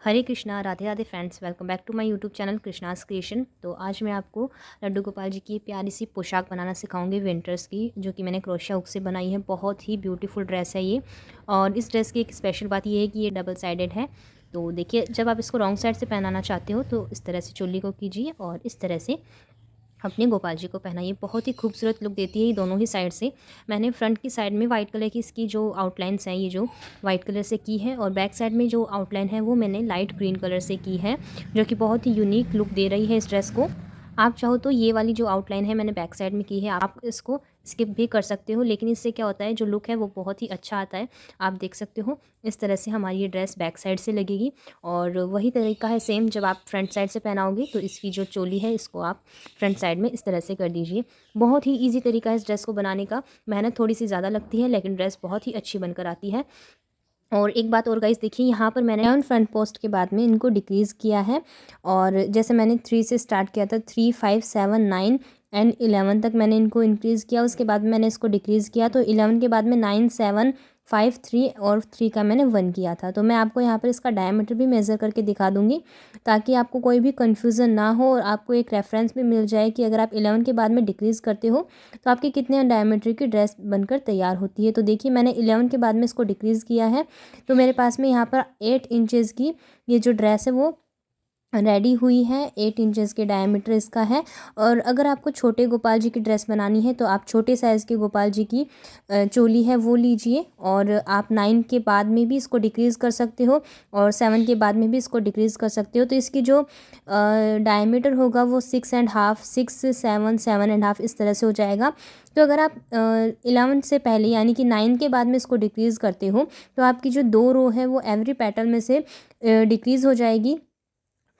Hare Krishna, Radhe Radhe friends, welcome back to my YouTube channel Krishna's creation. तो आज मैं आपको लड्डू गोपाल जी की प्यारी सी पोशाक बनाना सिखाऊंगी विंटर्स की, जो कि मैंने क्रोशिया हुक से बनाई है। बहुत ही ब्यूटीफुल ड्रेस है ये। और इस ड्रेस की एक स्पेशल बात ये है कि ये डबल साइडेड है। तो देखिए, जब आप इसको रॉन्ग साइड से पहनाना चाहते हो तो इस तरह से चोली को कीजिए और इस तरह से अपने गोपाल जी को पहनाइए। बहुत ही खूबसूरत लुक देती है ये दोनों ही साइड से। मैंने फ्रंट की साइड में वाइट कलर की इसकी जो आउटलाइंस हैं, ये जो वाइट कलर से की है, और बैक साइड में जो आउटलाइन है वो मैंने लाइट ग्रीन कलर से की है, जो कि बहुत ही यूनिक लुक दे रही है इस ड्रेस को। आप चाहो तो ये वाली जो आउटलाइन है मैंने बैक साइड में की है, आप इसको स्किप भी कर सकते हो, लेकिन इससे क्या होता है, जो लुक है वो बहुत ही अच्छा आता है। आप देख सकते हो इस तरह से हमारी ये ड्रेस बैक साइड से लगेगी। और वही तरीका है सेम, जब आप फ्रंट साइड से पहनाओगे तो इसकी जो चोली है इसको आप फ्रंट साइड में इस तरह से कर दीजिए। बहुत ही ईजी तरीका है इस ड्रेस को बनाने का। मेहनत थोड़ी सी ज़्यादा लगती है, लेकिन ड्रेस बहुत ही अच्छी बनकर आती है। और एक बात और गाइस, देखिए यहाँ पर मैंने ऑन फ्रंट पोस्ट के बाद में इनको डिक्रीज़ किया है। और जैसे मैंने 3 से स्टार्ट किया था, 3, 5, 7, 9 एंड 11 तक मैंने इनको इंक्रीज़ किया। उसके बाद मैंने इसको डिक्रीज़ किया, तो 11 के बाद में 9, 7, 5, 3 और 3 का मैंने 1 किया था। तो मैं आपको यहाँ पर इसका डायमीटर भी मेज़र करके दिखा दूँगी, ताकि आपको कोई भी कन्फ्यूज़न ना हो और आपको एक रेफरेंस भी मिल जाए कि अगर आप 11 के बाद में डिक्रीज़ करते हो तो आपकी कितने डायमीटर की ड्रेस बनकर तैयार होती है। तो देखिए, मैंने 11 के बाद में इसको डिक्रीज़ किया है, तो मेरे पास में यहाँ पर 8 इंचेस की ये जो ड्रेस है वो रेडी हुई है। 8 इंचेस के डायमीटर इसका है। और अगर आपको छोटे गोपाल जी की ड्रेस बनानी है तो आप छोटे साइज़ के गोपाल जी की चोली है वो लीजिए, और आप 9 के बाद में भी इसको डिक्रीज़ कर सकते हो और 7 के बाद में भी इसको डिक्रीज़ कर सकते हो। तो इसकी जो डायमीटर होगा वो 6.5, 6, 7, 7.5 इस तरह से हो जाएगा। तो अगर आप 11 से पहले यानी कि 9 के बाद में इसको डिक्रीज़ करते हो तो आपकी जो 2 रो है वो एवरी पेटल में से डिक्रीज़ हो जाएगी।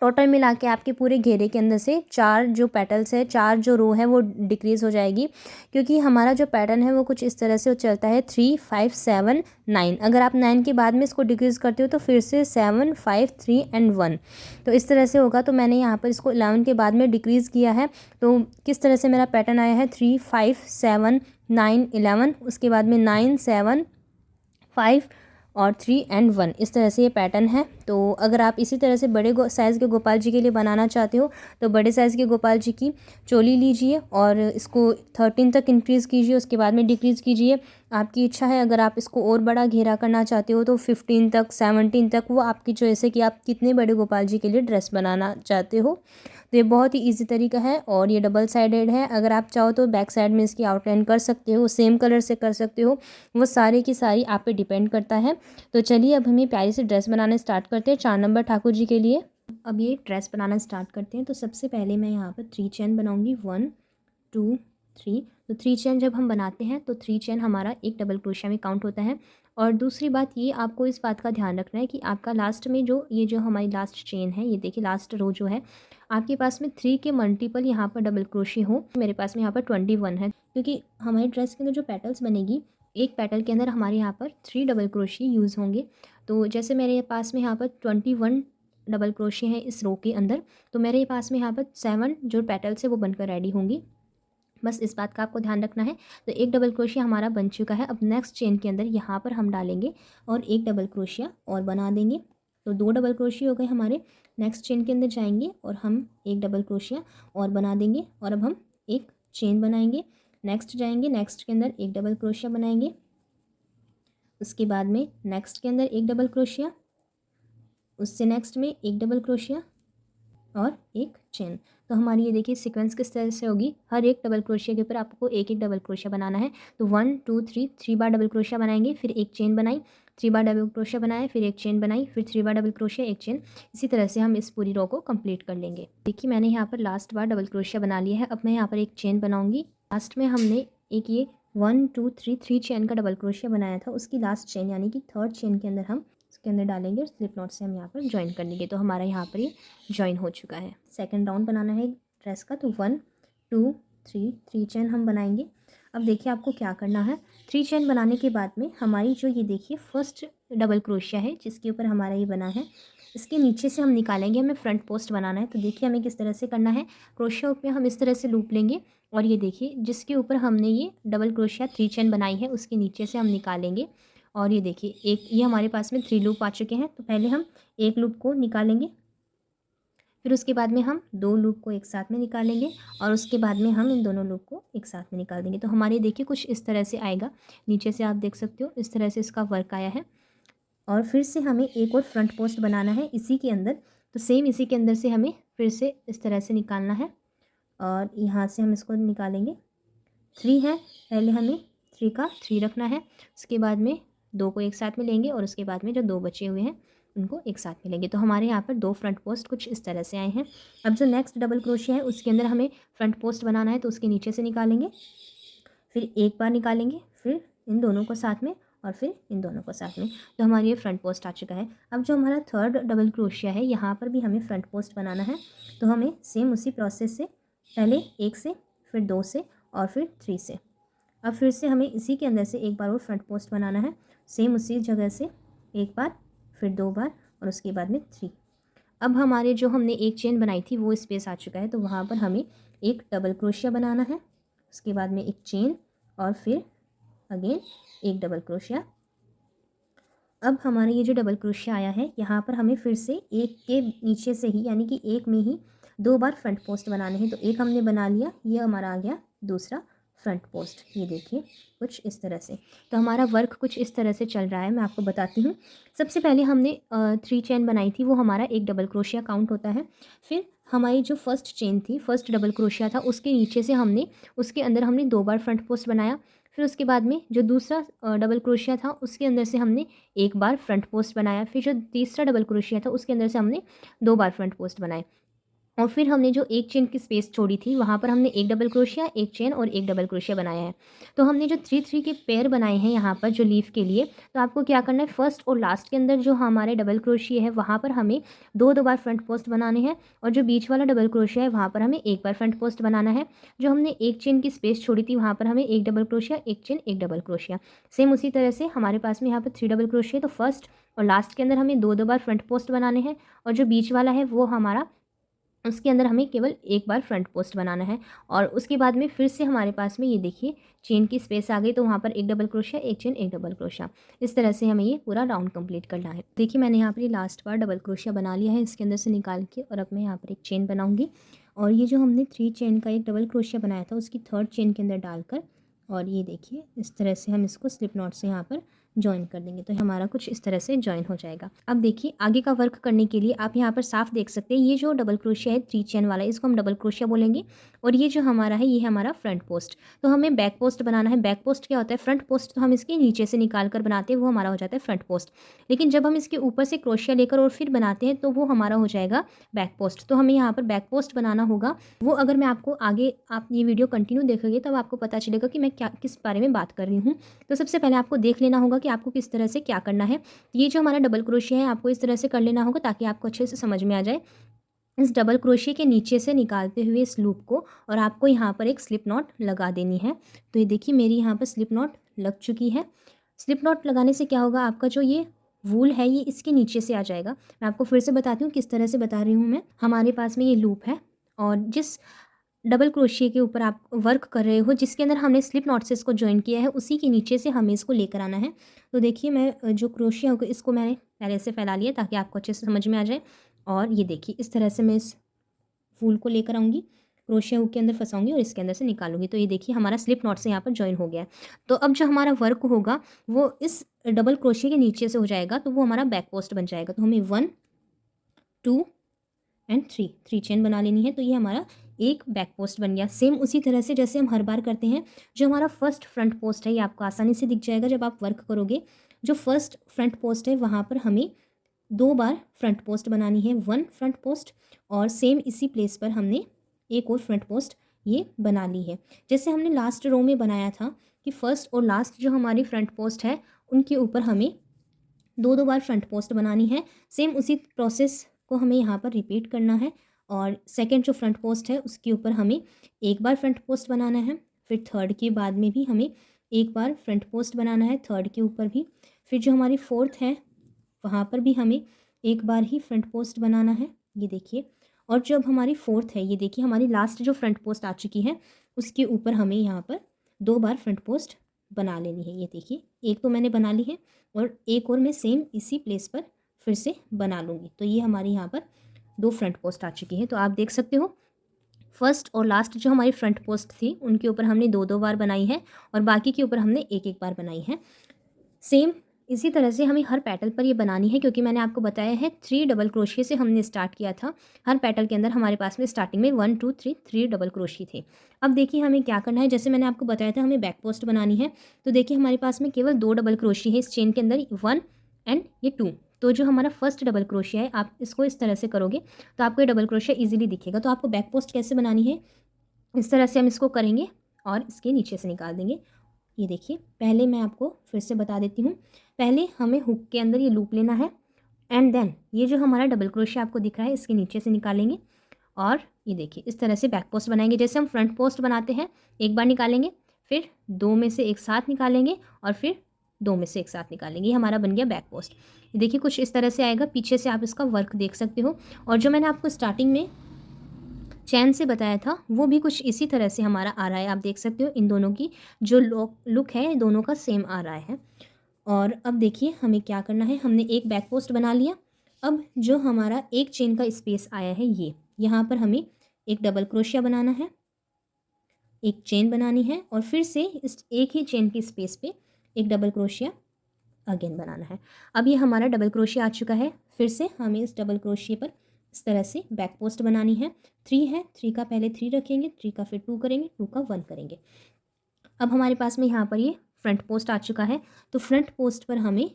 टोटल मिला के आपके पूरे घेरे के अंदर से 4 जो पेटल्स है, 4 जो रो है वो डिक्रीज़ हो जाएगी। क्योंकि हमारा जो पैटर्न है वो कुछ इस तरह से चलता है, 3, 5, 7, 9। अगर आप 9 के बाद में इसको डिक्रीज़ करते हो तो फिर से 7, 5, 3 एंड 1, तो इस तरह से होगा। तो मैंने यहाँ पर इसको 11 के बाद में डिक्रीज़ किया है। तो किस तरह से मेरा पैटर्न आया है, 3, 5, 7, 9, 11, उसके बाद में 9, 7, 5 और 3 एंड 1, इस तरह से ये पैटर्न है। तो अगर आप इसी तरह से बड़े साइज़ के गोपाल जी के लिए बनाना चाहते हो तो बड़े साइज़ के गोपाल जी की चोली लीजिए और इसको 13 तक इंक्रीज़ कीजिए, उसके बाद में डिक्रीज़ कीजिए। आपकी इच्छा है, अगर आप इसको और बड़ा घेरा करना चाहते हो तो 15 तक, 17 तक, वो आपकी चॉइस है कि आप कितने बड़े गोपाल जी के लिए ड्रेस बनाना चाहते हो। तो ये बहुत ही ईजी तरीका है और ये डबल साइडेड है। अगर आप चाहो तो बैक साइड में इसकी आउटलाइन कर सकते हो, सेम कलर से कर सकते हो, वो सारी की सारी आप पे डिपेंड करता है। तो चलिए अब हम ये प्यारी सी ड्रेस बनाना स्टार्ट करते हैं 4 नंबर ठाकुर जी के लिए। अब ये ड्रेस बनाना स्टार्ट करते हैं। तो सबसे पहले मैं यहाँ पर 3 चेन बनाऊँगी, 1, 2, 3। तो 3 चेन जब हम बनाते हैं तो 3 चेन हमारा एक डबल क्रोशिया में काउंट होता है। और दूसरी बात ये, आपको इस बात का ध्यान रखना है कि आपका लास्ट में जो ये जो हमारी लास्ट चेन है, ये देखिए लास्ट रो जो है, आपके पास में 3 के मल्टीपल यहाँ पर डबल क्रोशिया हो। मेरे पास में यहाँ पर 21 है, क्योंकि हमारी ड्रेस के अंदर जो पेटल्स बनेगी, एक पेटल के अंदर हमारे यहाँ पर 3 डबल क्रोशिया यूज़ होंगे। तो जैसे मेरे पास में यहाँ पर 21 डबल क्रोशिया है इस रो के अंदर, तो मेरे पास में यहाँ पर 7 जो पेटल्स है वो बनकर रेडी होंगी। बस इस बात का आपको ध्यान रखना है। तो एक डबल क्रोशिया हमारा बन चुका है। अब नेक्स्ट चेन के अंदर यहाँ पर हम डालेंगे और एक डबल क्रोशिया और बना देंगे। तो 2 डबल क्रोशिया हो गए हमारे। नेक्स्ट चेन के अंदर जाएंगे और हम एक डबल क्रोशिया और बना देंगे, और अब हम एक चेन बनाएंगे। नेक्स्ट जाएंगे, नेक्स्ट के अंदर एक डबल क्रोशिया बनाएंगे, उसके बाद में नेक्स्ट के अंदर एक डबल क्रोशिया, उससे नेक्स्ट में एक डबल क्रोशिया और एक चेन। तो हमारी ये देखिए सीक्वेंस किस तरह से होगी, हर एक डबल क्रोशिया के ऊपर आपको एक एक डबल क्रोशिया बनाना है। तो 1, 2, 3, 3 बार डबल क्रोशिया बनाएंगे, फिर एक चेन बनाई, 3 बार डबल क्रोशिया बनाए, फिर एक चेन बनाई, फिर 3 बार डबल क्रोशिया, एक चेन। इसी तरह से हम इस पूरी रो को कंप्लीट कर लेंगे। देखिए मैंने यहाँ पर लास्ट बार डबल क्रोशिया बना लिया है। अब मैं यहाँ पर एक चेन बनाऊँगी। लास्ट में हमने एक ये 1, 2, 3, 3 चेन का डबल क्रोशिया बनाया था, उसकी लास्ट चेन यानी कि थर्ड चेन के अंदर हम इसके अंदर डालेंगे और स्लिप नॉट से हम यहाँ पर ज्वाइन कर लेंगे। तो हमारा यहाँ पर ये ज्वाइन हो चुका है। सेकंड राउंड बनाना है ड्रेस का, तो 1, 2, 3, 3 चेन हम बनाएंगे। अब देखिए आपको क्या करना है, 3 चेन बनाने के बाद में हमारी जो ये देखिए फर्स्ट डबल क्रोशिया है जिसके ऊपर हमारा ये बना है, इसके नीचे से हम निकालेंगे। हमें फ्रंट पोस्ट बनाना है। तो देखिए हमें किस तरह से करना है, क्रोशिया पे हम इस तरह से लूप लेंगे और ये देखिए जिसके ऊपर हमने ये डबल क्रोशिया 3 चेन बनाई है उसके नीचे से हम निकालेंगे और ये देखिए एक ये हमारे पास में 3 लूप आ चुके हैं। तो पहले हम एक लूप को निकालेंगे, फिर उसके बाद में हम 2 लूप को एक साथ में निकालेंगे और उसके बाद में हम इन दोनों लूप को एक साथ में निकाल देंगे। तो हमारे देखिए कुछ इस तरह से आएगा। नीचे से आप देख सकते हो इस तरह से इसका वर्क आया है। और फिर से हमें एक और फ्रंट पोस्ट बनाना है इसी के अंदर। तो सेम इसी के अंदर से हमें फिर से इस तरह से निकालना है और यहाँ से हम इसको निकालेंगे। 3 है, पहले हमें 3 का 3 रखना है, उसके बाद में 2 को एक साथ में लेंगे और उसके बाद में जो 2 बचे हुए हैं उनको एक साथ में लेंगे। तो हमारे यहाँ पर 2 फ्रंट पोस्ट कुछ इस तरह से आए हैं। अब जो नेक्स्ट डबल क्रोशिया है उसके अंदर हमें फ्रंट पोस्ट बनाना है, तो उसके नीचे से निकालेंगे, फिर एक बार निकालेंगे, फिर इन दोनों को साथ में और फिर इन दोनों को साथ में। तो हमारी ये फ्रंट पोस्ट आ चुका है। अब जो हमारा थर्ड डबल क्रोशिया है यहाँ पर भी हमें फ्रंट पोस्ट बनाना है। तो हमें सेम उसी प्रोसेस से पहले 1 से, फिर 2 से और फिर 3 से। अब फिर से हमें इसी के अंदर से एक बार और फ्रंट पोस्ट बनाना है, सेम उसी जगह से एक बार, फिर 2 बार और उसके बाद में 3। अब हमारे जो हमने एक चेन बनाई थी वो स्पेस आ चुका है। तो वहाँ पर हमें एक डबल क्रोशिया बनाना है, उसके बाद में एक चेन और फिर अगेन एक डबल क्रोशिया। अब हमारा ये जो डबल क्रोशिया आया है यहाँ पर हमें फिर से एक के नीचे से ही यानी कि एक में ही 2 बार फ्रंट पोस्ट बनाने हैं। तो एक हमने बना लिया, ये हमारा आ गया दूसरा फ्रंट पोस्ट। ये देखिए कुछ इस तरह से। तो हमारा वर्क कुछ इस तरह से चल रहा है, मैं आपको बताती हूँ। सबसे पहले हमने 3 चेन बनाई थी, वो हमारा एक डबल क्रोशिया काउंट होता है। फिर हमारी जो फर्स्ट चेन थी, फर्स्ट डबल क्रोशिया था, उसके नीचे से हमने उसके अंदर हमने 2 बार फ्रंट पोस्ट बनाया। फिर उसके बाद में जो दूसरा डबल क्रोशिया था उसके अंदर से हमने एक बार फ्रंट पोस्ट बनाया। फिर जो तीसरा डबल क्रोशिया था उसके अंदर से हमने 2 बार फ्रंट पोस्ट बनाए। और फिर हमने जो एक चेन की स्पेस छोड़ी थी वहाँ पर हमने एक डबल क्रोशिया, एक चेन और एक डबल क्रोशिया बनाया है। तो हमने जो 3-3 के पेयर बनाए हैं यहाँ पर जो लीफ के लिए, तो आपको क्या करना है, फर्स्ट और लास्ट के अंदर जो हमारे डबल क्रोशिया है वहाँ पर हमें 2-2 बार फ्रंट पोस्ट बनाने हैं और जो बीच वाला डबल क्रोशिया है वहाँ पर हमें एक बार फ्रंट पोस्ट बनाना है। जो हमने एक चेन की स्पेस छोड़ी थी वहाँ पर हमें एक डबल क्रोशिया, एक चेन, एक डबल क्रोशिया। सेम उसी तरह से हमारे पास में यहाँ पर 3 डबल क्रोशिया, तो फर्स्ट और लास्ट के अंदर हमें 2-2 बार फ्रंट पोस्ट बनाने हैं और जो बीच वाला है वो हमारा उसके अंदर हमें केवल एक बार फ्रंट पोस्ट बनाना है। और उसके बाद में फिर से हमारे पास में ये देखिए चेन की स्पेस आ गई, तो वहाँ पर एक डबल क्रोशिया, एक चेन, एक डबल क्रोशिया। इस तरह से हमें ये पूरा राउंड कंप्लीट करना है। देखिए मैंने यहाँ पर ये लास्ट बार डबल क्रोशिया बना लिया है इसके अंदर से निकाल के, और अब मैं यहाँ पर एक चेन बनाऊँगी और ये जो हमने 3 चेन का एक डबल क्रोशिया बनाया था उसकी थर्ड चेन के अंदर डालकर, और ये देखिए इस तरह से हम इसको स्लिप नॉट से यहाँ पर जॉइन कर देंगे। तो हमारा कुछ इस तरह से जॉइन हो जाएगा। अब देखिए आगे का वर्क करने के लिए आप यहाँ पर साफ देख सकते हैं, ये जो डबल क्रोशिया है 3 चेन वाला, इसको हम डबल क्रोशिया बोलेंगे। और ये जो हमारा है ये है हमारा फ्रंट पोस्ट। तो हमें बैक पोस्ट बनाना है। बैक पोस्ट क्या होता है, फ्रंट पोस्ट तो हम इसके नीचे से निकाल कर बनाते हैं, वो हमारा हो जाता है फ्रंट पोस्ट। लेकिन जब हम इसके ऊपर से क्रोशिया लेकर और फिर बनाते हैं तो वो हमारा हो जाएगा बैक पोस्ट। तो हमें यहाँ पर बैक पोस्ट बनाना होगा। वो अगर मैं आपको आगे आप ये वीडियो कंटिन्यू देखोगे तब आपको पता चलेगा कि मैं क्या किस बारे में बात कर रही हूँ। तो सबसे पहले आपको देख लेना होगा कि आपको किस तरह से क्या करना है। ये जो हमारा डबल क्रोशिया है आपको इस तरह से कर लेना होगा ताकि आपको अच्छे से समझ में आ जाए। इस डबल क्रोशिया के नीचे से निकालते हुए इस लूप को, और आपको यहाँ पर एक स्लिप नॉट लगा देनी है। तो ये देखिए मेरी यहाँ पर स्लिप नॉट लग चुकी है। स्लिप नॉट लगाने से क्या होगा, आपका जो ये वूल है ये इसके नीचे से आ जाएगा। मैं आपको फिर से बताती हूँ किस तरह से बता रही हूँ मैं। हमारे पास में ये लूप है और जिस डबल क्रोशिया के ऊपर आप वर्क कर रहे हो, जिसके अंदर हमने स्लिप नॉट से इसको जॉइन किया है, उसी के नीचे से हमें इसको लेकर आना है। तो देखिए मैं जो क्रोशिया होगा इसको मैंने पहले से फैला लिया ताकि आपको अच्छे से समझ में आ जाए। और ये देखिए इस तरह से मैं इस फूल को लेकर आऊँगी, क्रोशिया हुक के अंदर फंसाऊँगी और इसके अंदर से निकालूंगी। तो ये देखिए हमारा स्लिप नॉट से यहाँ पर जॉइन हो गया है। तो अब जो हमारा वर्क होगा वो इस डबल क्रोशिया के नीचे से हो जाएगा, तो वो हमारा बैक पोस्ट बन जाएगा। तो हमें 1 2 एंड 3 चेन बना लेनी है। तो ये हमारा एक बैक पोस्ट बन गया। सेम उसी तरह से जैसे हम हर बार करते हैं। जो हमारा फर्स्ट फ्रंट पोस्ट है ये आपको आसानी से दिख जाएगा जब आप वर्क करोगे। जो फर्स्ट फ्रंट पोस्ट है वहाँ पर हमें 2 बार फ्रंट पोस्ट बनानी है, 1 फ्रंट पोस्ट, और सेम इसी प्लेस पर हमने एक और फ्रंट पोस्ट ये बना ली है। जैसे हमने लास्ट रो में बनाया था कि फर्स्ट और लास्ट जो हमारी फ्रंट पोस्ट है उनके ऊपर हमें 2-2 बार फ्रंट पोस्ट बनानी है। सेम उसी प्रोसेस को हमें यहाँ पर रिपीट करना है। और सेकंड जो फ्रंट पोस्ट है उसके ऊपर हमें एक बार फ्रंट पोस्ट बनाना है। फिर थर्ड के बाद में भी हमें एक बार फ्रंट पोस्ट बनाना है, थर्ड के ऊपर भी। फिर जो हमारी फोर्थ है वहाँ पर भी हमें एक बार ही फ्रंट पोस्ट बनाना है, ये देखिए। और जब हमारी फोर्थ है, ये देखिए हमारी लास्ट जो फ्रंट पोस्ट आ चुकी है उसके ऊपर हमें यहाँ पर 2 बार फ्रंट पोस्ट बना लेनी है। ये देखिए एक तो मैंने बना ली है और एक और मैं सेम इसी प्लेस पर फिर से बना लूँगी। तो ये हमारी यहाँ पर 2 फ्रंट पोस्ट आ चुकी है। तो आप देख सकते हो फर्स्ट और लास्ट जो हमारी फ्रंट पोस्ट थी उनके ऊपर हमने 2-2 बार बनाई है और बाकी के ऊपर हमने 1-1 बार बनाई है। सेम इसी तरह से हमें हर पेटल पर ये बनानी है, क्योंकि मैंने आपको बताया है 3 डबल क्रोशिया से हमने स्टार्ट किया था। हर पेटल के अंदर हमारे पास में स्टार्टिंग में 1 2 3 डबल क्रोशिया थे। अब देखिए हमें क्या करना है, जैसे मैंने आपको बताया था हमें बैक पोस्ट बनानी है। तो देखिए हमारे पास में केवल 2 डबल क्रोशिया है इस चेन के अंदर, 1 एंड ये 2। तो जो हमारा फर्स्ट डबल क्रोशिया है आप इसको इस तरह से करोगे तो आपको ये डबल क्रोशिया ईजिली दिखेगा। तो आपको बैक पोस्ट कैसे बनानी है, इस तरह से हम इसको करेंगे और इसके नीचे से निकाल देंगे। ये देखिए पहले मैं आपको फिर से बता देती हूँ। पहले हमें हुक के अंदर ये लूप लेना है एंड देन ये जो हमारा डबल क्रोशिया आपको दिख रहा है इसके नीचे से निकालेंगे और ये देखिए इस तरह से बैक पोस्ट बनाएंगे। जैसे हम फ्रंट पोस्ट बनाते हैं, एक बार निकालेंगे, फिर 2 में से एक साथ निकालेंगे और फिर 2 में से एक साथ निकालेंगे। ये हमारा बन गया बैक पोस्ट। ये देखिए कुछ इस तरह से आएगा। पीछे से आप इसका वर्क देख सकते हो और जो मैंने आपको स्टार्टिंग में चैन से बताया था वो भी कुछ इसी तरह से हमारा आ रहा है। आप देख सकते हो इन दोनों की जो लुक है दोनों का सेम आ रहा है। और अब देखिए हमें क्या करना है, हमने एक बैक पोस्ट बना लिया। अब जो हमारा एक चेन का स्पेस आया है ये यहाँ पर हमें एक डबल क्रोशिया बनाना है, एक चेन बनानी है और फिर से इस एक ही चेन की स्पेस पे एक डबल क्रोशिया अगेन बनाना है। अब ये हमारा डबल क्रोशिया आ चुका है। फिर से हमें इस डबल क्रोशिया पर इस तरह से बैक पोस्ट बनानी है। 3 है, 3 का पहले 3 रखेंगे, 3 का फिर 2 करेंगे, 2 का 1 करेंगे। अब हमारे पास में यहाँ पर ये फ्रंट पोस्ट आ चुका है। तो फ्रंट पोस्ट पर हमें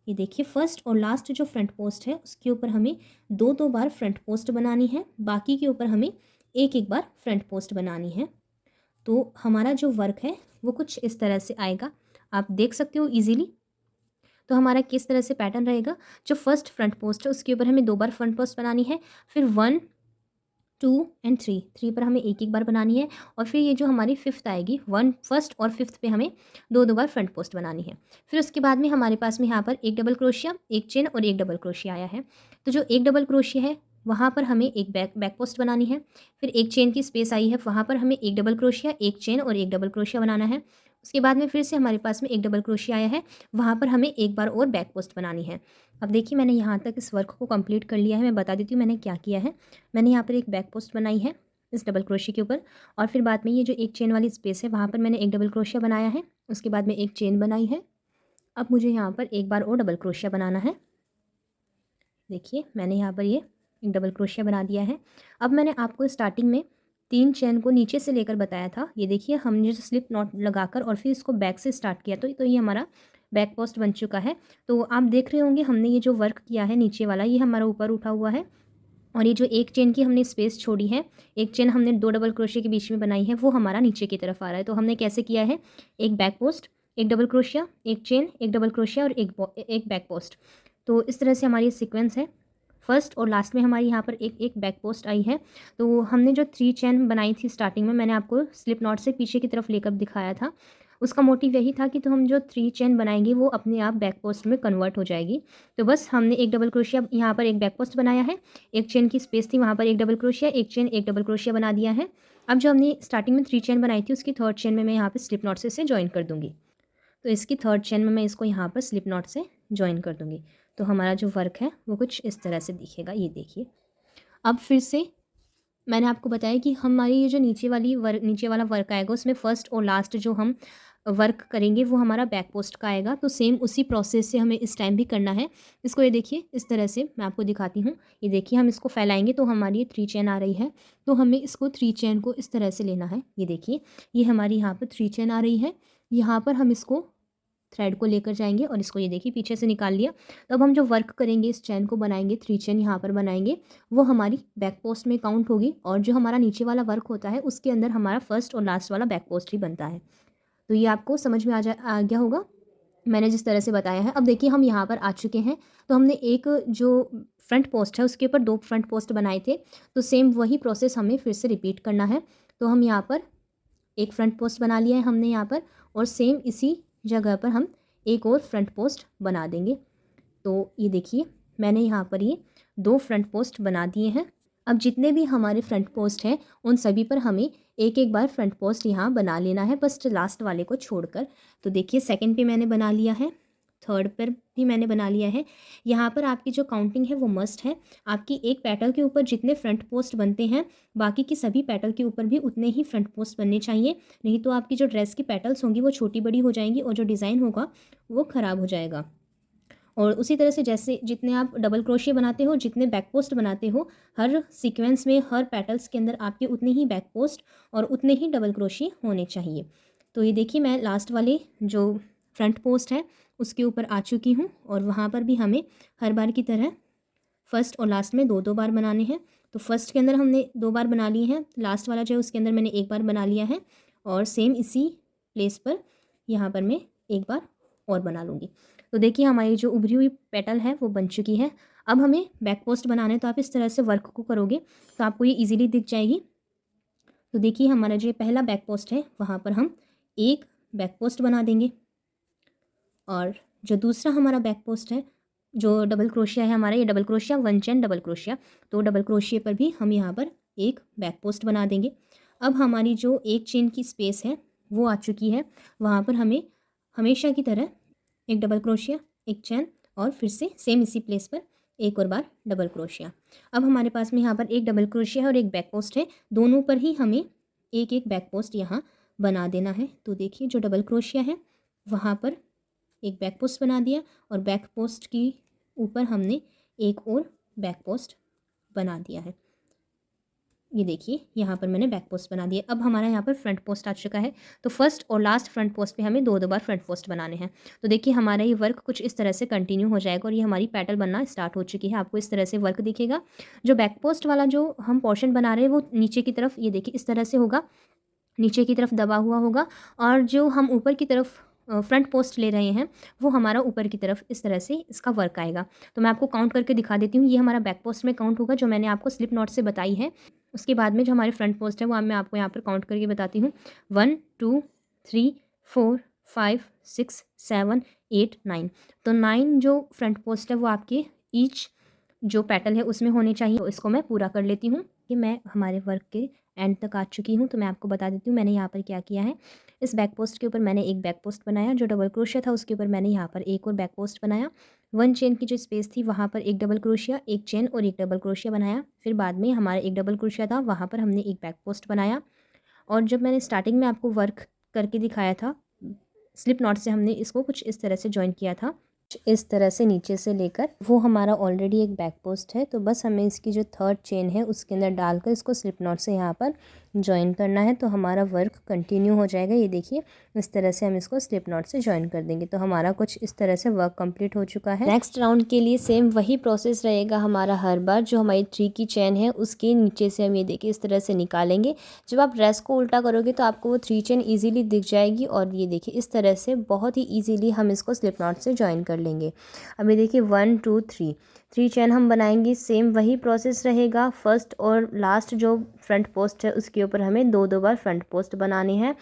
ये देखिए फर्स्ट और लास्ट जो फ्रंट पोस्ट है उसके ऊपर हमें 2-2 बार फ्रंट पोस्ट बनानी है, बाकी के ऊपर हमें 1-1 बार फ्रंट पोस्ट बनानी है। तो हमारा जो वर्क है वो कुछ इस तरह से आएगा, आप देख सकते हो ईजिली। तो हमारा किस तरह से पैटर्न रहेगा, जो फर्स्ट फ्रंट पोस्ट है उसके ऊपर हमें 2 बार फ्रंट पोस्ट बनानी है, फिर 1 2 एंड 3 पर हमें 1-1 बार बनानी है और फिर ये जो हमारी फिफ्थ आएगी फर्स्ट और फिफ्थ पे हमें 2-2 बार फ्रंट पोस्ट बनानी है। फिर उसके बाद में हमारे पास में यहाँ पर एक डबल क्रोशिया, एक चेन और एक डबल क्रोशिया आया है। तो जो एक डबल क्रोशिया है वहाँ पर हमें एक बैक पोस्ट बनानी है। फिर एक चेन की स्पेस आई है, वहाँ पर हमें एक डबल क्रोशिया, एक चेन और एक डबल क्रोशिया बनाना है। उसके बाद में फिर से हमारे पास में एक डबल क्रोशिया आया है, वहाँ पर हमें एक बार और बैक पोस्ट बनानी है। अब देखिए मैंने यहाँ तक इस वर्क को कंप्लीट कर लिया है। मैं बता देती हूँ मैंने क्या किया है। मैंने यहाँ पर एक बैक पोस्ट बनाई है इस डबल क्रोशिया के ऊपर और फिर बाद में ये जो एक चेन वाली स्पेस है वहाँ पर मैंने एक डबल क्रोशिया बनाया है। उसके बाद में एक चेन बनाई है। अब मुझे यहाँ पर एक बार और डबल क्रोशिया बनाना है। देखिए मैंने यहाँ पर ये एक डबल क्रोशिया बना दिया है। अब मैंने आपको स्टार्टिंग में 3 चेन को नीचे से लेकर बताया था। ये देखिए हमने जो स्लिप नॉट लगाकर और फिर इसको बैक से स्टार्ट किया तो ये हमारा बैक पोस्ट बन चुका है। तो आप देख रहे होंगे हमने ये जो वर्क किया है नीचे वाला ये हमारा ऊपर उठा हुआ है और ये जो एक चेन की हमने स्पेस छोड़ी है, एक चेन हमने 2 डबल क्रोशिया के बीच में बनाई है, वो हमारा नीचे की तरफ आ रहा है। तो हमने कैसे किया है, एक बैक पोस्ट, एक डबल क्रोशिया, एक चेन, एक डबल क्रोशिया और एक बैक पोस्ट। तो इस तरह से हमारी सीक्वेंस है। फर्स्ट और लास्ट में हमारी यहाँ पर एक बैक पोस्ट आई है। तो हमने जो 3 चेन बनाई थी स्टार्टिंग में, मैंने आपको स्लिप नॉट से पीछे की तरफ लेकर दिखाया था। उसका मोटिव यही था कि तो हम जो 3 चेन बनाएंगे वो अपने आप बैक पोस्ट में कन्वर्ट हो जाएगी। तो बस हमने एक डबल क्रोशिया यहाँ पर एक बैक पोस्ट बनाया है, एक चेन की स्पेस थी वहाँ पर एक डबल क्रोशिया, एक चेन एक डबल क्रोशिया बना दिया है। अब जो हमने स्टार्टिंग में 3 चेन बनाई थी उसकी थर्ड चेन में मैं यहाँ पर स्लिप नॉट से इसे ज्वाइन कर दूँगी। तो इसकी थर्ड चेन में मैं इसको यहाँ पर स्लिप नॉट से ज्वाइन कर दूँगी। तो हमारा जो वर्क है वो कुछ इस तरह से दिखेगा। ये देखिए अब फिर से मैंने आपको बताया कि हमारी ये जो नीचे वाला वर्क आएगा उसमें फर्स्ट और लास्ट जो हम वर्क करेंगे वो हमारा बैक पोस्ट का आएगा। तो सेम उसी प्रोसेस से हमें इस टाइम भी करना है। इसको ये देखिए इस तरह से मैं आपको दिखाती हूँ। ये देखिए हम इसको फैलाएंगे तो हमारी ये 3 चेन आ रही है। तो हमें इसको 3 चेन को इस तरह से लेना है। ये देखिए ये हमारी यहाँ पर 3 चेन आ रही है। यहाँ पर हम इसको थ्रेड को लेकर जाएंगे और इसको ये देखिए पीछे से निकाल लिया। तो अब हम जो वर्क करेंगे इस चेन को बनाएंगे, 3 चेन यहाँ पर बनाएंगे, वो हमारी बैक पोस्ट में काउंट होगी और जो हमारा नीचे वाला वर्क होता है उसके अंदर हमारा फर्स्ट और लास्ट वाला बैक पोस्ट ही बनता है। तो ये आपको समझ में आ गया होगा मैंने जिस तरह से बताया है। अब देखिए हम यहाँ पर आ चुके हैं। तो हमने एक जो फ्रंट पोस्ट है उसके ऊपर 2 फ्रंट पोस्ट बनाए थे। तो सेम वही प्रोसेस हमें फिर से रिपीट करना है। तो हम यहाँ पर एक फ्रंट पोस्ट बना लिया है हमने यहाँ पर और सेम इसी जगह पर हम एक और फ्रंट पोस्ट बना देंगे। तो ये देखिए मैंने यहाँ पर ये 2 फ्रंट पोस्ट बना दिए हैं। अब जितने भी हमारे फ्रंट पोस्ट हैं उन सभी पर हमें एक एक बार फ्रंट पोस्ट यहाँ बना लेना है, बस लास्ट वाले को छोड़कर। तो देखिए सेकंड पे मैंने बना लिया है, थर्ड पर भी मैंने बना लिया है। यहाँ पर आपकी जो काउंटिंग है वो मस्ट है। आपकी एक पेटल के ऊपर जितने फ्रंट पोस्ट बनते हैं, बाकी की सभी पेटल के ऊपर भी उतने ही फ्रंट पोस्ट बनने चाहिए, नहीं तो आपकी जो ड्रेस की पेटल्स होंगी वो छोटी बड़ी हो जाएंगी और जो डिज़ाइन होगा वो ख़राब हो जाएगा। और उसी तरह से जैसे जितने आप डबल क्रोशिया बनाते हो, जितने बैक पोस्ट बनाते हो, हर सीक्वेंस में हर पेटल्स के अंदर आपके उतने ही बैक पोस्ट और उतने ही डबल क्रोशिया होने चाहिए। तो ये देखिए मैं लास्ट वाले जो फ्रंट पोस्ट है उसके ऊपर आ चुकी हूँ और वहाँ पर भी हमें हर बार की तरह फर्स्ट और लास्ट में दो दो बार बनाने हैं। तो फर्स्ट के अंदर हमने 2 बार बना लिए हैं, लास्ट वाला जो है उसके अंदर मैंने 1 बार बना लिया है और सेम इसी प्लेस पर यहाँ पर मैं 1 बार और बना लूँगी। तो देखिए हमारी जो उभरी हुई पेटल है वो बन चुकी है। अब हमें बैक पोस्ट बनाना है, तो आप इस तरह से वर्क को करोगे तो आपको ये ईजिली दिख जाएगी। तो देखिए हमारा जो पहला बैक पोस्ट है वहाँ पर हम एक बैक पोस्ट बना देंगे और जो दूसरा हमारा बैक पोस्ट है, जो डबल क्रोशिया है हमारा, ये double crochet 1 chain double crochet, तो डबल क्रोशिया पर भी हम यहाँ पर एक बैक पोस्ट बना देंगे। अब हमारी जो एक चेन की स्पेस है वो आ चुकी है, वहाँ पर हमें हमेशा की तरह एक डबल क्रोशिया, एक चेन और फिर से सेम इसी प्लेस पर एक और बार डबल क्रोशिया। अब हमारे पास में यहाँ पर एक डबल क्रोशिया है और एक बैक पोस्ट है, दोनों पर ही हमें एक एक बैक पोस्ट यहाँ बना देना है। तो देखिए जो डबल क्रोशिया है वहाँ पर एक बैक पोस्ट बना दिया और बैक पोस्ट की ऊपर हमने एक और बैक पोस्ट बना दिया है। ये देखिए यहाँ पर मैंने बैक पोस्ट बना दिया। अब हमारा यहाँ पर फ्रंट पोस्ट आ चुका है, तो फर्स्ट और लास्ट फ्रंट पोस्ट पे हमें दो दो बार फ्रंट पोस्ट बनाने हैं। तो देखिए हमारा ये वर्क कुछ इस तरह से कंटिन्यू हो जाएगा और ये हमारी पैटर्न बनना स्टार्ट हो चुकी है। आपको इस तरह से वर्क दिखेगा। जो बैक पोस्ट वाला जो हम पोर्शन बना रहे हैं वो नीचे की तरफ, ये देखिए इस तरह से होगा, नीचे की तरफ दबा हुआ होगा और जो हम ऊपर की तरफ फ्रंट पोस्ट ले रहे हैं वो हमारा ऊपर की तरफ इस तरह से इसका वर्क आएगा। तो मैं आपको काउंट करके दिखा देती हूँ। ये हमारा बैक पोस्ट में काउंट होगा जो मैंने आपको स्लिप नॉट से बताई है। उसके बाद में जो हमारे फ्रंट पोस्ट है वो मैं आपको यहाँ पर काउंट करके बताती हूँ। 1 2 3 4 5 6 7 8 9। तो 9 जो फ्रंट पोस्ट है वो आपके ईच जो पेटल है उसमें होने चाहिए। तो इसको मैं पूरा कर लेती हूँ कि मैं हमारे वर्क के एंड तक आ चुकी हूँ। तो मैं आपको बता देती हूँ मैंने यहाँ पर क्या किया है। इस बैक पोस्ट के ऊपर मैंने एक बैक पोस्ट बनाया, जो डबल क्रोशिया था उसके ऊपर मैंने यहाँ पर एक और बैक पोस्ट बनाया। 1 चेन की जो स्पेस थी वहाँ पर एक डबल क्रोशिया, एक चेन और एक डबल क्रोशिया बनाया। फिर बाद में हमारा एक डबल क्रोशिया था, वहाँ पर हमने एक बैक पोस्ट बनाया। और जब मैंने स्टार्टिंग में आपको वर्क करके दिखाया था स्लिप नॉट से, हमने इसको कुछ इस तरह से ज्वाइन किया था, इस तरह से नीचे से लेकर, वो हमारा ऑलरेडी एक बैक पोस्ट है। तो बस हमें इसकी जो थर्ड चेन है उसके अंदर डालकर इसको स्लिप नॉट से यहाँ पर ज्वाइन करना है, तो हमारा वर्क कंटिन्यू हो जाएगा। ये देखिए इस तरह से हम इसको स्लिप नॉट से ज्वाइन कर देंगे। तो हमारा कुछ इस तरह से वर्क कंप्लीट हो चुका है। नेक्स्ट राउंड के लिए सेम वही प्रोसेस रहेगा हमारा। हर बार जो हमारी 3 की चेन है उसके नीचे से हम ये देखिए इस तरह से निकालेंगे। जब आप ड्रेस को उल्टा करोगे तो आपको वो 3 चेन ईजिली दिख जाएगी और ये देखिए इस तरह से बहुत ही ईजिली हम इसको स्लिप नॉट से ज्वाइन कर लेंगे। अभी देखिए 1 2 3 चेन हम बनाएंगे, सेम वही प्रोसेस रहेगा। फर्स्ट और लास्ट जो फ्रंट पोस्ट है उसके ऊपर हमें दो दो बार फ्रंट पोस्ट बनानी है।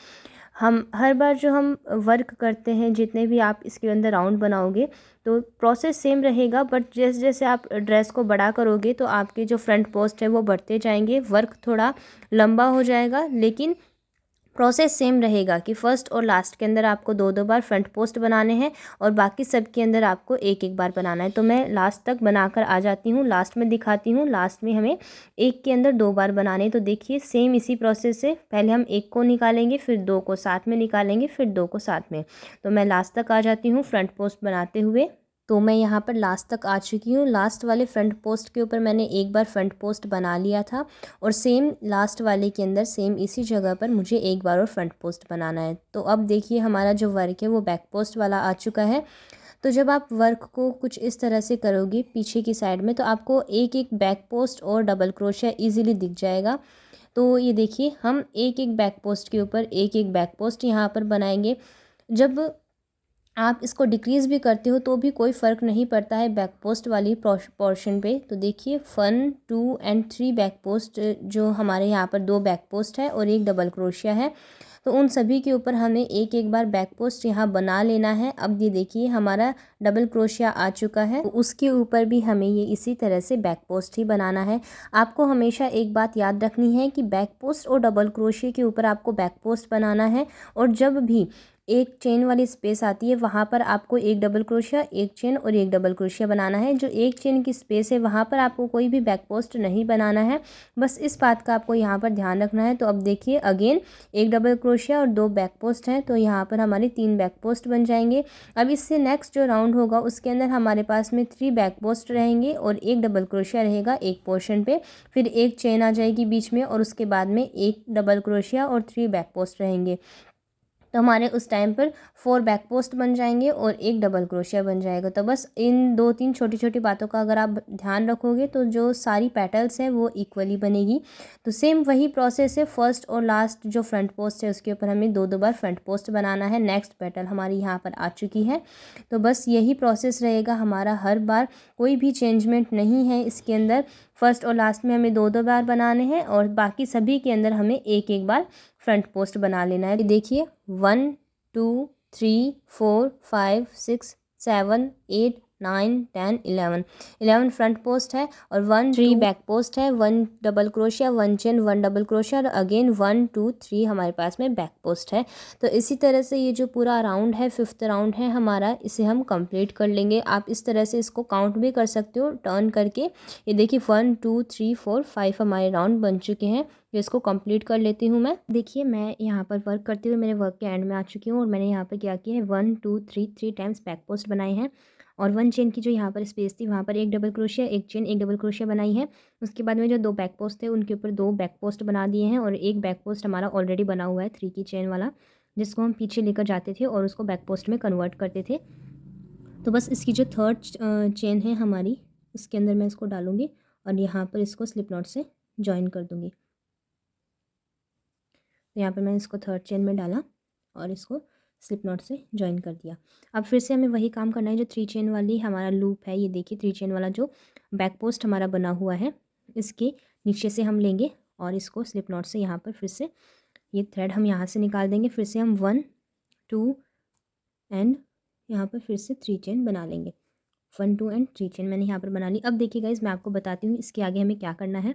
हम हर बार जो हम वर्क करते हैं, जितने भी आप इसके अंदर राउंड बनाओगे तो प्रोसेस सेम रहेगा, बट जैसे जैसे आप ड्रेस को बड़ा करोगे तो आपके जो फ्रंट पोस्ट है वो बढ़ते जाएंगे, वर्क थोड़ा लंबा हो जाएगा, लेकिन प्रोसेस सेम रहेगा कि फ़र्स्ट और लास्ट के अंदर आपको दो दो बार फ्रंट पोस्ट बनाने हैं और बाकी सब के अंदर आपको एक एक बार बनाना है। तो मैं लास्ट तक बनाकर आ जाती हूँ, लास्ट में दिखाती हूँ। लास्ट में हमें एक के अंदर 2 बार बनाने हैं। तो देखिए सेम इसी प्रोसेस से पहले हम एक को निकालेंगे, फिर 2 को साथ में निकालेंगे, फिर 2 को साथ में। तो मैं लास्ट तक आ जाती हूँ फ्रंट पोस्ट बनाते हुए। तो मैं यहाँ पर लास्ट तक आ चुकी हूँ। लास्ट वाले फ्रंट पोस्ट के ऊपर मैंने एक बार फ्रंट पोस्ट बना लिया था और सेम लास्ट वाले के अंदर सेम इसी जगह पर मुझे एक बार और फ्रंट पोस्ट बनाना है। तो अब देखिए हमारा जो वर्क है वो बैक पोस्ट वाला आ चुका है। तो जब आप वर्क को कुछ इस तरह से करोगे पीछे की साइड में, तो आपको एक एक बैक पोस्ट और डबल क्रोशिया ईजिली दिख जाएगा। तो ये देखिए हम एक एक बैक पोस्ट के ऊपर एक एक बैक पोस्ट यहाँ पर बनाएंगे। जब आप इसको डिक्रीज़ भी करते हो तो भी कोई फ़र्क नहीं पड़ता है बैक पोस्ट वाली पोर्शन पे। तो देखिए 1 2 एंड 3 बैक पोस्ट, जो हमारे यहाँ पर 2 बैक पोस्ट है और एक डबल क्रोशिया है। तो उन सभी के ऊपर हमें एक एक बार बैक पोस्ट यहाँ बना लेना है। अब ये देखिए हमारा डबल क्रोशिया आ चुका है, तो उसके ऊपर भी हमें ये इसी तरह से बैक पोस्ट ही बनाना है। आपको हमेशा एक बात याद रखनी है कि बैक पोस्ट और डबल क्रोशिया के ऊपर आपको बैक पोस्ट बनाना है, और जब भी एक चेन वाली स्पेस आती है वहाँ पर आपको एक डबल क्रोशिया, एक चेन और एक डबल क्रोशिया बनाना है। जो एक चेन की स्पेस है वहाँ पर आपको कोई भी बैक पोस्ट नहीं बनाना है, बस इस बात का आपको यहाँ पर ध्यान रखना है। तो अब देखिए अगेन एक डबल क्रोशिया और 2 बैक पोस्ट हैं, तो यहाँ पर हमारे 3 बैक पोस्ट बन जाएंगे। अब इससे नेक्स्ट जो राउंड होगा उसके अंदर हमारे पास में 3 बैक पोस्ट रहेंगे और एक डबल क्रोशिया रहेगा एक पोर्शन पे, फिर एक चेन आ जाएगी बीच में और उसके बाद में एक डबल क्रोशिया और 3 बैक पोस्ट रहेंगे। तो हमारे उस टाइम पर 4 बैक पोस्ट बन जाएंगे और एक डबल क्रोशिया बन जाएगा। तो बस इन 2-3 छोटी छोटी बातों का अगर आप ध्यान रखोगे तो जो सारी पेटल्स हैं वो इक्वली बनेगी। तो सेम वही प्रोसेस है, फर्स्ट और लास्ट जो फ्रंट पोस्ट है उसके ऊपर हमें 2-2 बार फ्रंट पोस्ट बनाना है। नेक्स्ट पेटल हमारी यहाँ पर आ चुकी है, तो बस यही प्रोसेस रहेगा हमारा हर बार, कोई भी चेंजमेंट नहीं है इसके अंदर। फर्स्ट और लास्ट में हमें 2-2 बार बनाने हैं और बाकी सभी के अंदर हमें एक एक बार फ्रंट पोस्ट बना लेना है। देखिए 1 2 3 4 5 6 7 8 9 10 11 फ्रंट पोस्ट है और 1 3 बैक पोस्ट है, 1 double crochet, 1 chain, 1 double crochet और अगेन 1 2 3 हमारे पास में बैक पोस्ट है। तो इसी तरह से ये जो पूरा राउंड है, 5th राउंड है हमारा, इसे हम कंप्लीट कर लेंगे। आप इस तरह से इसको काउंट भी कर सकते हो टर्न करके। ये देखिए 1 2 3 4 5 हमारे राउंड बन चुके हैं, जो इसको कंप्लीट कर लेती हूँ मैं। देखिए मैं यहाँ पर वर्क करते हुए मेरे वर्क के एंड में आ चुकी हूँ और मैंने यहाँ पर क्या किया है 1 2 3 टाइम्स बैक पोस्ट बनाए हैं और 1 चेन की जो यहाँ पर स्पेस थी वहाँ पर एक डबल क्रोशिया, एक चेन, एक डबल क्रोशिया बनाई है। उसके बाद में जो 2 बैक पोस्ट थे उनके ऊपर 2 बैक पोस्ट बना दिए हैं और एक बैक पोस्ट हमारा ऑलरेडी बना हुआ है 3 की चेन वाला, जिसको हम पीछे लेकर जाते थे और उसको बैक पोस्ट में कन्वर्ट करते थे। तो बस इसकी जो 3rd चेन है हमारी, उसके अंदर मैं इसको डालूँगी और यहाँ पर इसको स्लिप नॉट से जॉइन कर दूँगी। तो यहाँ पर मैंने इसको 3rd चेन में डाला और इसको स्लिप नॉट से जॉइन कर दिया। अब फिर से हमें वही काम करना है, जो 3 चेन वाली हमारा लूप है, ये देखिए 3 चेन वाला जो बैक पोस्ट हमारा बना हुआ है, इसके नीचे से हम लेंगे और इसको स्लिप नॉट से यहाँ पर फिर से ये थ्रेड हम यहाँ से निकाल देंगे। फिर से हम 1 2 एंड यहाँ पर फिर से 3 चेन बना लेंगे। 1 2 एंड 3 चेन मैंने यहाँ पर बना ली। अब देखिए गाइस मैं आपको बताती हूँ इसके आगे हमें क्या करना है।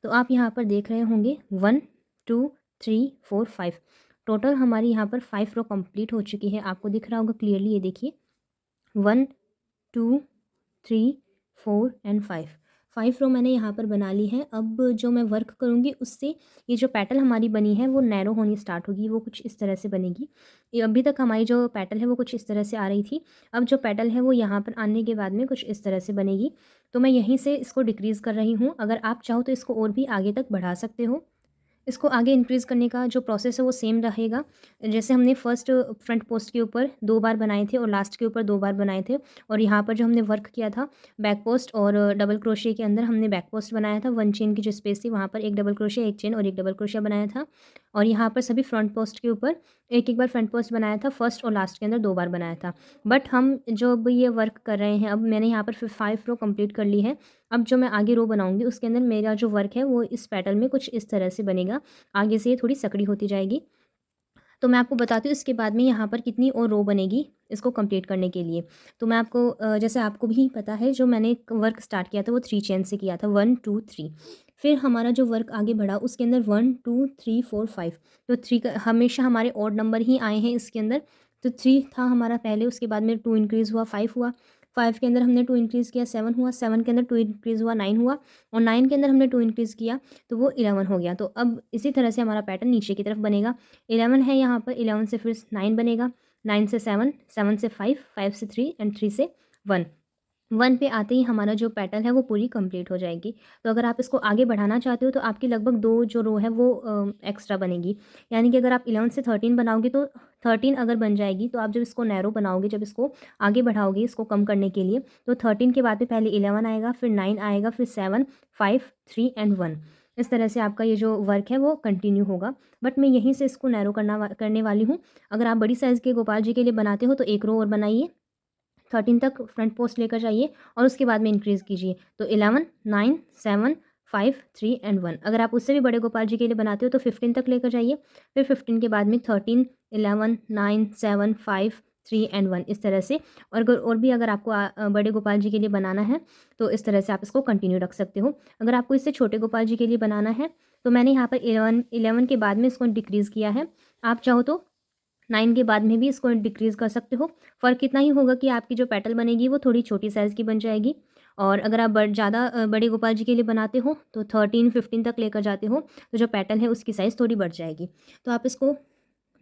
तो आप यहाँ पर देख रहे होंगे 1 2 3 4 5 टोटल हमारी यहाँ पर 5 रो कंप्लीट हो चुकी है। आपको दिख रहा होगा क्लियरली, ये देखिए 1 2 3 4 एंड 5 रो मैंने यहाँ पर बना ली है। अब जो मैं वर्क करूँगी उससे ये जो पैटल हमारी बनी है वो नैरो होनी स्टार्ट होगी, वो कुछ इस तरह से बनेगी। ये अभी तक हमारी जो पैटल है वो कुछ इस तरह से आ रही थी, अब जो पैटल है वो यहाँ पर आने के बाद में कुछ इस तरह से बनेगी। तो मैं यहीं से इसको डिक्रीज़ कर रही हूँ। अगर आप चाहो तो इसको और भी आगे तक बढ़ा सकते हो। इसको आगे इंक्रीज़ करने का जो प्रोसेस है वो सेम रहेगा। जैसे हमने फर्स्ट फ्रंट पोस्ट के ऊपर 2 बार बनाए थे और लास्ट के ऊपर 2 बार बनाए थे, और यहाँ पर जो हमने वर्क किया था बैक पोस्ट और डबल क्रोशिया के अंदर हमने बैक पोस्ट बनाया था। 1 चेन की जो स्पेस थी वहाँ पर एक डबल क्रोशिया, एक चेन और एक डबल क्रोशिया बनाया था, और यहाँ पर सभी फ्रंट पोस्ट के ऊपर एक एक बार फ्रंट पोस्ट बनाया था। फर्स्ट और लास्ट के अंदर 2 बार बनाया था। बट हम जो अब ये वर्क कर रहे हैं, अब मैंने यहाँ पर 5 रो कंप्लीट कर ली है। अब जो मैं आगे रो बनाऊंगी उसके अंदर मेरा जो वर्क है वो इस पैटर्न में कुछ इस तरह से बनेगा। आगे से ये थोड़ी सकड़ी होती जाएगी। तो मैं आपको बताती हूँ इसके बाद में यहाँ पर कितनी और रो बनेगी इसको कंप्लीट करने के लिए। तो मैं आपको जैसे आपको भी पता है जो मैंने वर्क स्टार्ट किया था वो 3 चेन से किया था, 1 2 3। फिर हमारा जो वर्क आगे बढ़ा उसके अंदर 1 2 3 4 5, तो 3 हमेशा हमारे ऑड नंबर ही आए हैं इसके अंदर। तो 3 था हमारा पहले, उसके बाद में 2 इंक्रीज़ हुआ, 5 हुआ, 5 के अंदर हमने 2 इंक्रीज़ किया, 7 हुआ, 7 के अंदर 2 इंक्रीज़ हुआ, 9 हुआ, और 9 के अंदर हमने 2 इंक्रीज़ किया तो वो 11 हो गया। तो अब इसी तरह से हमारा पैटर्न नीचे की तरफ बनेगा। 11 है यहाँ पर, 11 से फिर 9 बनेगा, 9 से 7, 7 से 5, 5 से 3 एंड 3 से 1। 1 पे आते ही हमारा जो पैटर्न है वो पूरी कंप्लीट हो जाएगी। तो अगर आप इसको आगे बढ़ाना चाहते हो तो आपकी लगभग 2 जो रो है वो एक्स्ट्रा बनेगी। यानी कि अगर आप 11 से 13 बनाओगे तो 13 अगर बन जाएगी, तो आप जब इसको नैरो बनाओगे, जब इसको आगे बढ़ाओगे इसको कम करने के लिए, तो 13 के बाद में पहले 11 आएगा, फिर 9 आएगा, फिर 7 5 3 एंड 1। इस तरह से आपका ये जो वर्क है वो कंटिन्यू होगा। बट मैं यहीं से इसको नैरो करने वाली हूँ। अगर आप बड़ी साइज़ के गोपाल जी के लिए बनाते हो तो एक रो और बनाइए, 13 तक फ्रंट पोस्ट लेकर जाइए और उसके बाद में इंक्रीज़ कीजिए। तो 11 9 7 5 3 एंड 1। अगर आप उससे भी बड़े गोपाल जी के लिए बनाते हो तो 15 तक लेकर जाइए। फिर 15 के बाद में 13 11 9 7 5 3 एंड 1, इस तरह से। और भी अगर आपको बड़े गोपाल जी के लिए बनाना है तो इस तरह से आप इसको कंटिन्यू रख सकते हो। अगर आपको इससे छोटे गोपाल जी के लिए बनाना है तो मैंने यहाँ पर 11 के बाद में इसको डिक्रीज़ किया है। आप चाहो तो 9 के बाद में भी इसको डिक्रीज़ कर सकते हो। फ़र्क इतना ही होगा कि आपकी जो पेटल बनेगी वो थोड़ी छोटी साइज़ की बन जाएगी। और अगर आप ज़्यादा बड़े गोपाल जी के लिए बनाते हो तो 13 15 तक लेकर जाते हो तो जो पेटल है उसकी साइज़ थोड़ी बढ़ जाएगी। तो आप इसको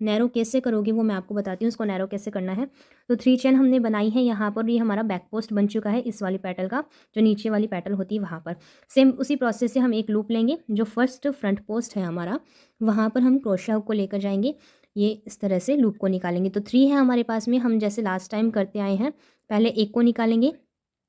नैरो कैसे करोगे वो मैं आपको बताती हूँ, इसको नैरो कैसे करना है। तो 3 चेन हमने बनाई है यहाँ पर, ये हमारा बैक पोस्ट बन चुका है इस वाली पेटल का, जो नीचे वाली पेटल होती है वहाँ पर। सेम उसी प्रोसेस से हम एक लूप लेंगे, जो फर्स्ट फ्रंट पोस्ट है हमारा वहाँ पर हम क्रोशिया हुक को लेकर जाएंगे, ये इस तरह से लूप को निकालेंगे। तो 3 है हमारे पास में, हम जैसे लास्ट टाइम करते आए हैं, पहले एक को निकालेंगे,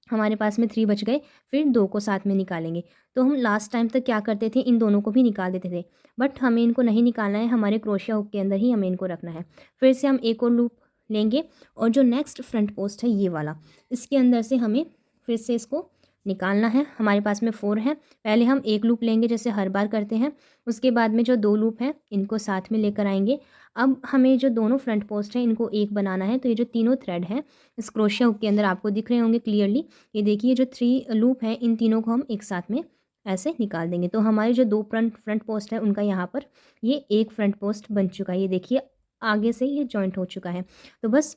हमारे पास में 3 बच गए, फिर 2 को साथ में निकालेंगे। तो हम लास्ट टाइम तक क्या करते थे, इन दोनों को भी निकाल देते थे, बट हमें इनको नहीं निकालना है, हमारे क्रोशिया हुक के अंदर ही हमें इनको रखना है। फिर से हम एक और लूप लेंगे और जो नेक्स्ट फ्रंट पोस्ट है ये वाला, इसके अंदर से हमें फिर से इसको निकालना है। हमारे पास में 4 है, पहले हम एक लूप लेंगे जैसे हर बार करते हैं, उसके बाद में जो 2 लूप हैं इनको साथ में लेकर आएंगे। अब हमें जो दोनों फ्रंट पोस्ट हैं इनको एक बनाना है। तो ये जो तीनों थ्रेड हैं इस क्रोशिया हुक के अंदर आपको दिख रहे होंगे क्लियरली, ये देखिए जो 3 लूप हैं इन तीनों को हम एक साथ में ऐसे निकाल देंगे। तो हमारे जो 2 फ्रंट पोस्ट है उनका यहाँ पर ये एक फ्रंट पोस्ट बन चुका है, ये देखिए आगे से ये जॉइंट हो चुका है। तो बस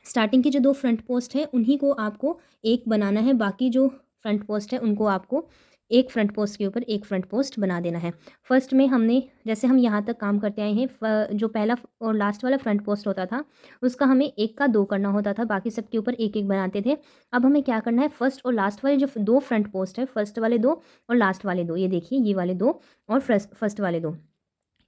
स्टार्टिंग की जो 2 फ्रंट पोस्ट है उन्हीं को आपको एक बनाना है, बाकी जो फ्रंट पोस्ट है उनको आपको एक फ्रंट पोस्ट के ऊपर एक फ्रंट पोस्ट बना देना है। फर्स्ट में हमने जैसे हम यहाँ तक काम करते आए हैं, जो पहला और लास्ट वाला फ्रंट पोस्ट होता था उसका हमें एक का 2 करना होता था, बाकी सब के ऊपर एक एक बनाते थे। अब हमें क्या करना है, फर्स्ट और लास्ट वाले जो 2 फ्रंट पोस्ट है, फर्स्ट वाले 2 और लास्ट वाले 2, ये देखिए ये वाले 2 और फर्स्ट वाले 2,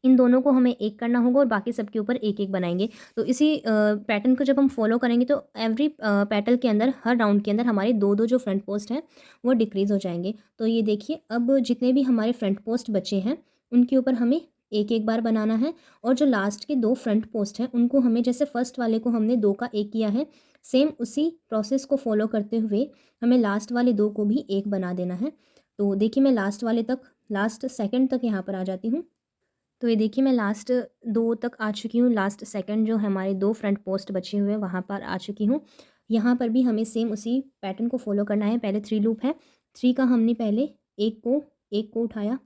इन दोनों को हमें एक करना होगा और बाकी सबके ऊपर एक एक बनाएंगे। तो इसी पैटर्न को जब हम फॉलो करेंगे तो एवरी पेटल के अंदर, हर राउंड के अंदर हमारे 2-2 जो फ्रंट पोस्ट हैं वो डिक्रीज़ हो जाएंगे। तो ये देखिए अब जितने भी हमारे फ्रंट पोस्ट बचे हैं उनके ऊपर हमें एक एक बार बनाना है, और जो लास्ट के 2 फ्रंट पोस्ट हैं उनको हमें, जैसे फर्स्ट वाले को हमने 2 का 1 किया है, सेम उसी प्रोसेस को फॉलो करते हुए हमें लास्ट वाले 2 को भी एक बना देना है। तो देखिए मैं लास्ट वाले तक, लास्ट सेकंड तक यहाँ पर आ जाती हूँ। तो ये देखिए मैं लास्ट 2 तक आ चुकी हूँ, लास्ट सेकंड जो हमारे 2 फ्रंट पोस्ट बचे हुए हैं वहाँ पर आ चुकी हूँ। यहाँ पर भी हमें सेम उसी पैटर्न को फॉलो करना है। पहले 3 लूप है, 3 का हमने पहले एक को उठाया,